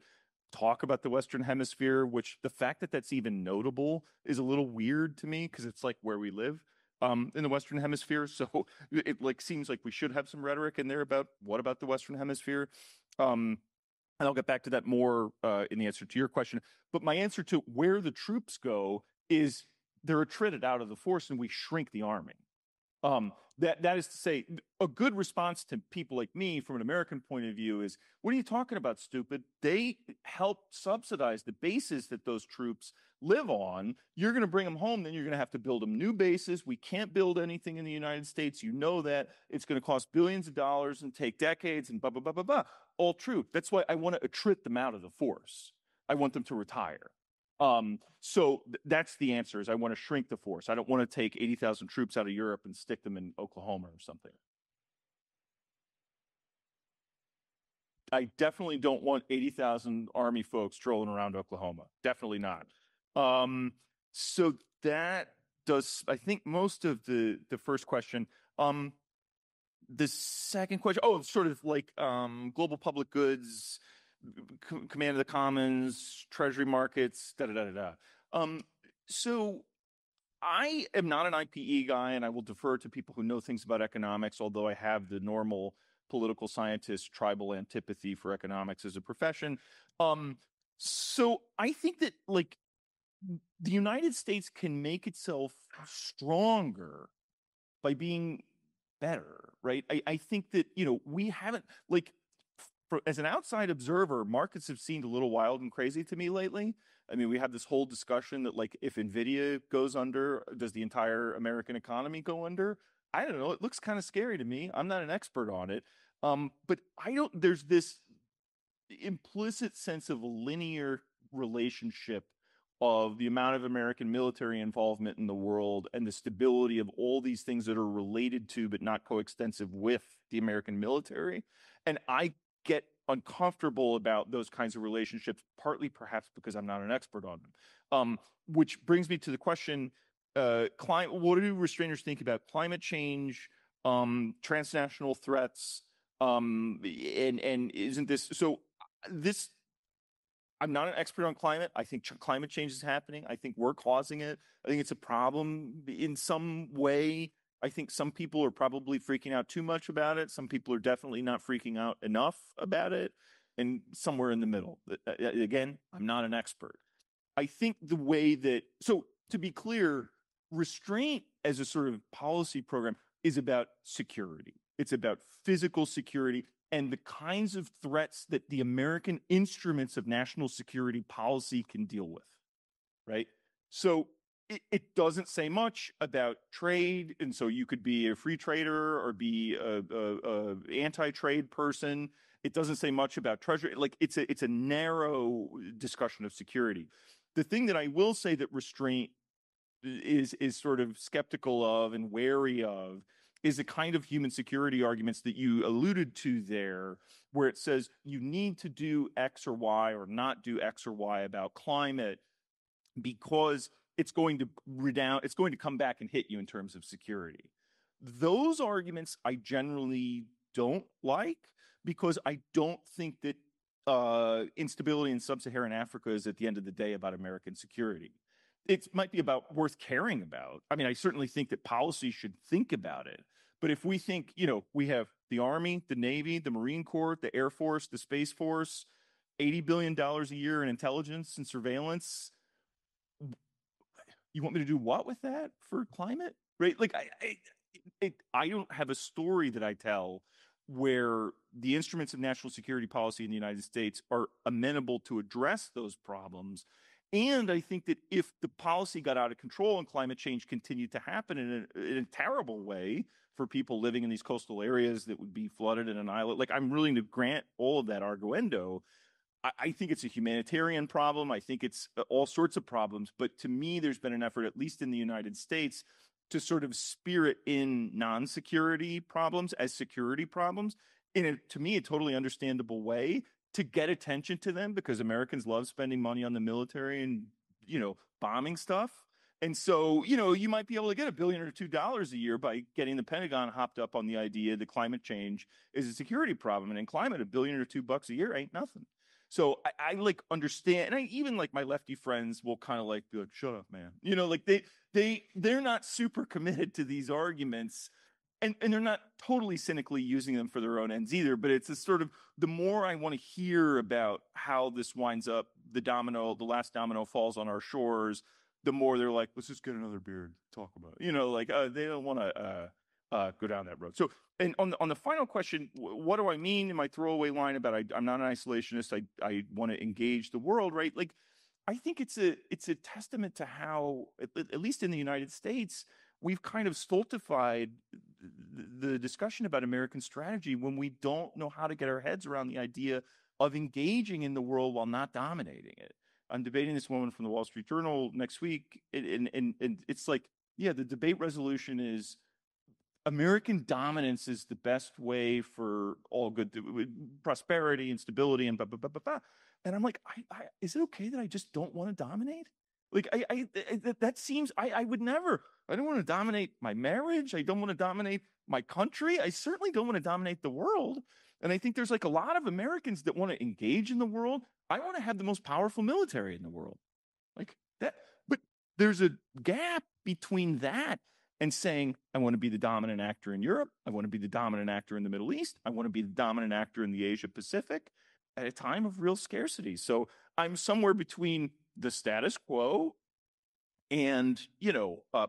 talk about the Western Hemisphere, which the fact that that's even notable is a little weird to me because it's like where we live. in the Western Hemisphere. So it like seems like we should have some rhetoric in there about what about the Western Hemisphere. And I'll get back to that more in the answer to your question. But my answer to where the troops go is they're attrited out of the force and we shrink the army. That is to say, a good response to people like me from an American point of view is, what are you talking about, stupid? They help subsidize the bases that those troops live on. You're going to bring them home, then you're going to have to build them new bases. We can't build anything in the United States. You know that. It's going to cost billions of dollars and take decades and blah, blah, blah, blah, blah. All true. That's why I want to attrit them out of the force. I want them to retire. So that's the answer, is I want to shrink the force. I don't want to take 80,000 troops out of Europe and stick them in Oklahoma or something. I definitely don't want 80,000 Army folks strolling around Oklahoma. Definitely not. So that does, I think, most of the first question. The second question, sort of like global public goods, command of the commons, treasury markets, so I am not an IPE guy, and I will defer to people who know things about economics, although I have the normal political scientist tribal antipathy for economics as a profession. So I think that like the United States can make itself stronger by being better, right? I think that, we haven't, like, as an outside observer, markets have seemed a little wild and crazy to me lately. I mean, we have this whole discussion that, like, if NVIDIA goes under, does the entire American economy go under? I don't know. It looks kind of scary to me. I'm not an expert on it. But there's this implicit sense of a linear relationship of the amount of American military involvement in the world and the stability of all these things that are related to but not coextensive with the American military. And I get uncomfortable about those kinds of relationships, partly perhaps because I'm not an expert on them. Which brings me to the question, what do restrainers think about climate change, transnational threats, and isn't this, so this, I'm not an expert on climate. I think climate change is happening. I think we're causing it. I think it's a problem in some way. I think some people are probably freaking out too much about it. Some people are definitely not freaking out enough about it, and somewhere in the middle. Again, I'm not an expert. I think the way that, so to be clear, Restraint as a sort of policy program is about security. It's about physical security and the kinds of threats that the American instruments of national security policy can deal with, right? So it doesn't say much about trade, and so you could be a free trader or be a anti-trade person. It doesn't say much about treasury. Like it's a narrow discussion of security. The thing that I will say that Restraint is sort of skeptical of and wary of is the kind of human security arguments that you alluded to there, where it says you need to do X or Y or not do X or Y about climate because it's going to come back and hit you in terms of security. Those arguments I generally don't like, because I don't think that instability in sub-Saharan Africa is at the end of the day about American security. It might be worth caring about. I mean, I certainly think that policy should think about it. But if we think, we have the Army, the Navy, the Marine Corps, the Air Force, the Space Force, $80 billion a year in intelligence and surveillance, you want me to do what with that for climate? Right? Like, I don't have a story that I tell where the instruments of national security policy in the United States are amenable to address those problems. And I think that if the policy got out of control and climate change continued to happen in a terrible way for people living in these coastal areas that would be flooded in an island, like I'm willing to grant all of that arguendo. I think it's a humanitarian problem. I think it's all sorts of problems. But to me, there's been an effort, at least in the United States, to sort of spirit in non-security problems as security problems in, to me, a totally understandable way, to get attention to them, because Americans love spending money on the military and, bombing stuff. And so, you might be able to get $1 billion or $2 billion a year by getting the Pentagon hopped up on the idea that climate change is a security problem. And in climate, $1 billion or $2 a year ain't nothing. So I like understand, and even like my lefty friends will kind of like be like, shut up, man. Like they're not super committed to these arguments. And they're not totally cynically using them for their own ends either, but it's a sort of, the more I want to hear about how this winds up, the last domino falls on our shores, the more they're like, let's just get another beer and talk about it. They don't want to go down that road. So, and on the final question, what do I mean in my throwaway line about I'm not an isolationist, I want to engage the world, right? Like, I think it's a testament to how, at least in the United States, we've kind of stultified the discussion about American strategy when we don't know how to get our heads around the idea of engaging in the world while not dominating it. I'm debating this woman from the Wall Street Journal next week, and it's like, yeah, the debate resolution is American dominance is the best way for all good prosperity and stability and blah, blah, blah, blah, blah. And I'm like, is it okay that I just don't want to dominate? Like, that seems, I would never, I don't want to dominate my marriage. I don't want to dominate my country. I certainly don't want to dominate the world. And I think there's like a lot of Americans that want to engage in the world. I want to have the most powerful military in the world. Like that, but there's a gap between that and saying, I want to be the dominant actor in Europe. I want to be the dominant actor in the Middle East. I want to be the dominant actor in the Asia Pacific at a time of real scarcity. So I'm somewhere between the status quo and,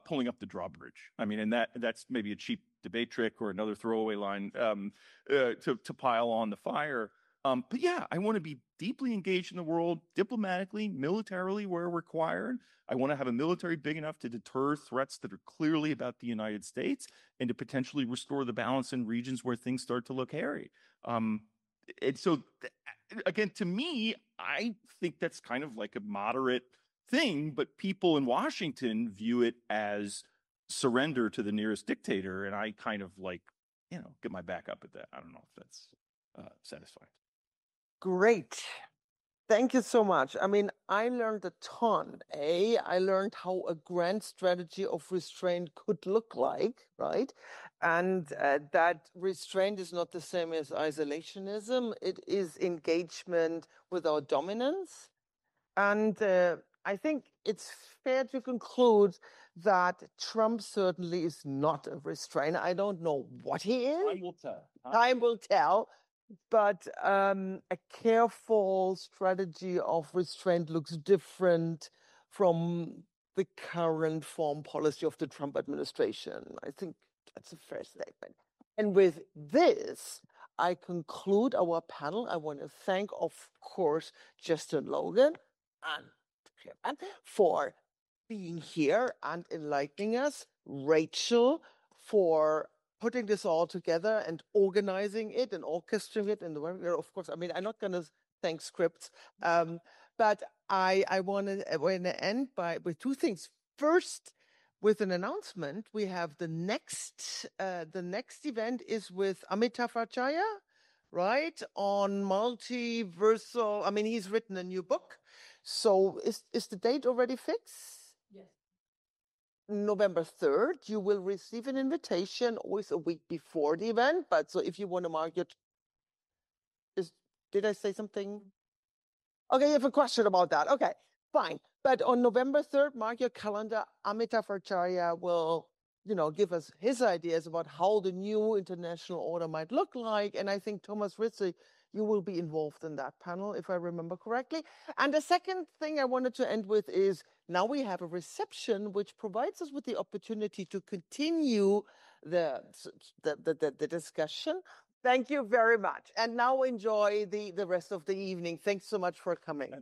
pulling up the drawbridge. I mean, and that's maybe a cheap debate trick or another throwaway line to pile on the fire. But yeah, I want to be deeply engaged in the world, diplomatically, militarily, where required. I want to have a military big enough to deter threats that are clearly about the United States and to potentially restore the balance in regions where things start to look hairy. And so, again, to me, I think that's kind of like a moderate thing, but people in Washington view it as surrender to the nearest dictator, and I kind of like, get my back up at that. I don't know if that's satisfying. Great. Thank you so much. I mean, I learned a ton. I learned how a grand strategy of restraint could look like, right? And that restraint is not the same as isolationism. It is engagement without dominance. And I think it's fair to conclude that Trump certainly is not a restrainer. I don't know what he is. Time will tell. Time will tell. But a careful strategy of restraint looks different from the current foreign policy of the Trump administration. I think that's a fair statement. And with this, I conclude our panel. I want to thank, of course, Justin Logan and for being here and enlightening us, Rachel for putting this all together and organizing it and orchestrating it in the way, of course, I mean, I'm not going to thank scripts, but I want to end with two things. First, with an announcement, we have the next event is with Amitav Acharya, right, on multiversal. I mean, he's written a new book. So is the date already fixed? Yes. November 3rd, you will receive an invitation always a week before the event. But so if you want to mark your, did I say something? Okay, you have a question about that. Okay, fine. But on November 3rd, mark your calendar. Amitav Acharya will, give us his ideas about how the new international order might look like. And I think Thomas Ritze, you will be involved in that panel, if I remember correctly. And the second thing I wanted to end with is now we have a reception which provides us with the opportunity to continue the discussion. Thank you very much. And now enjoy the rest of the evening. Thanks so much for coming.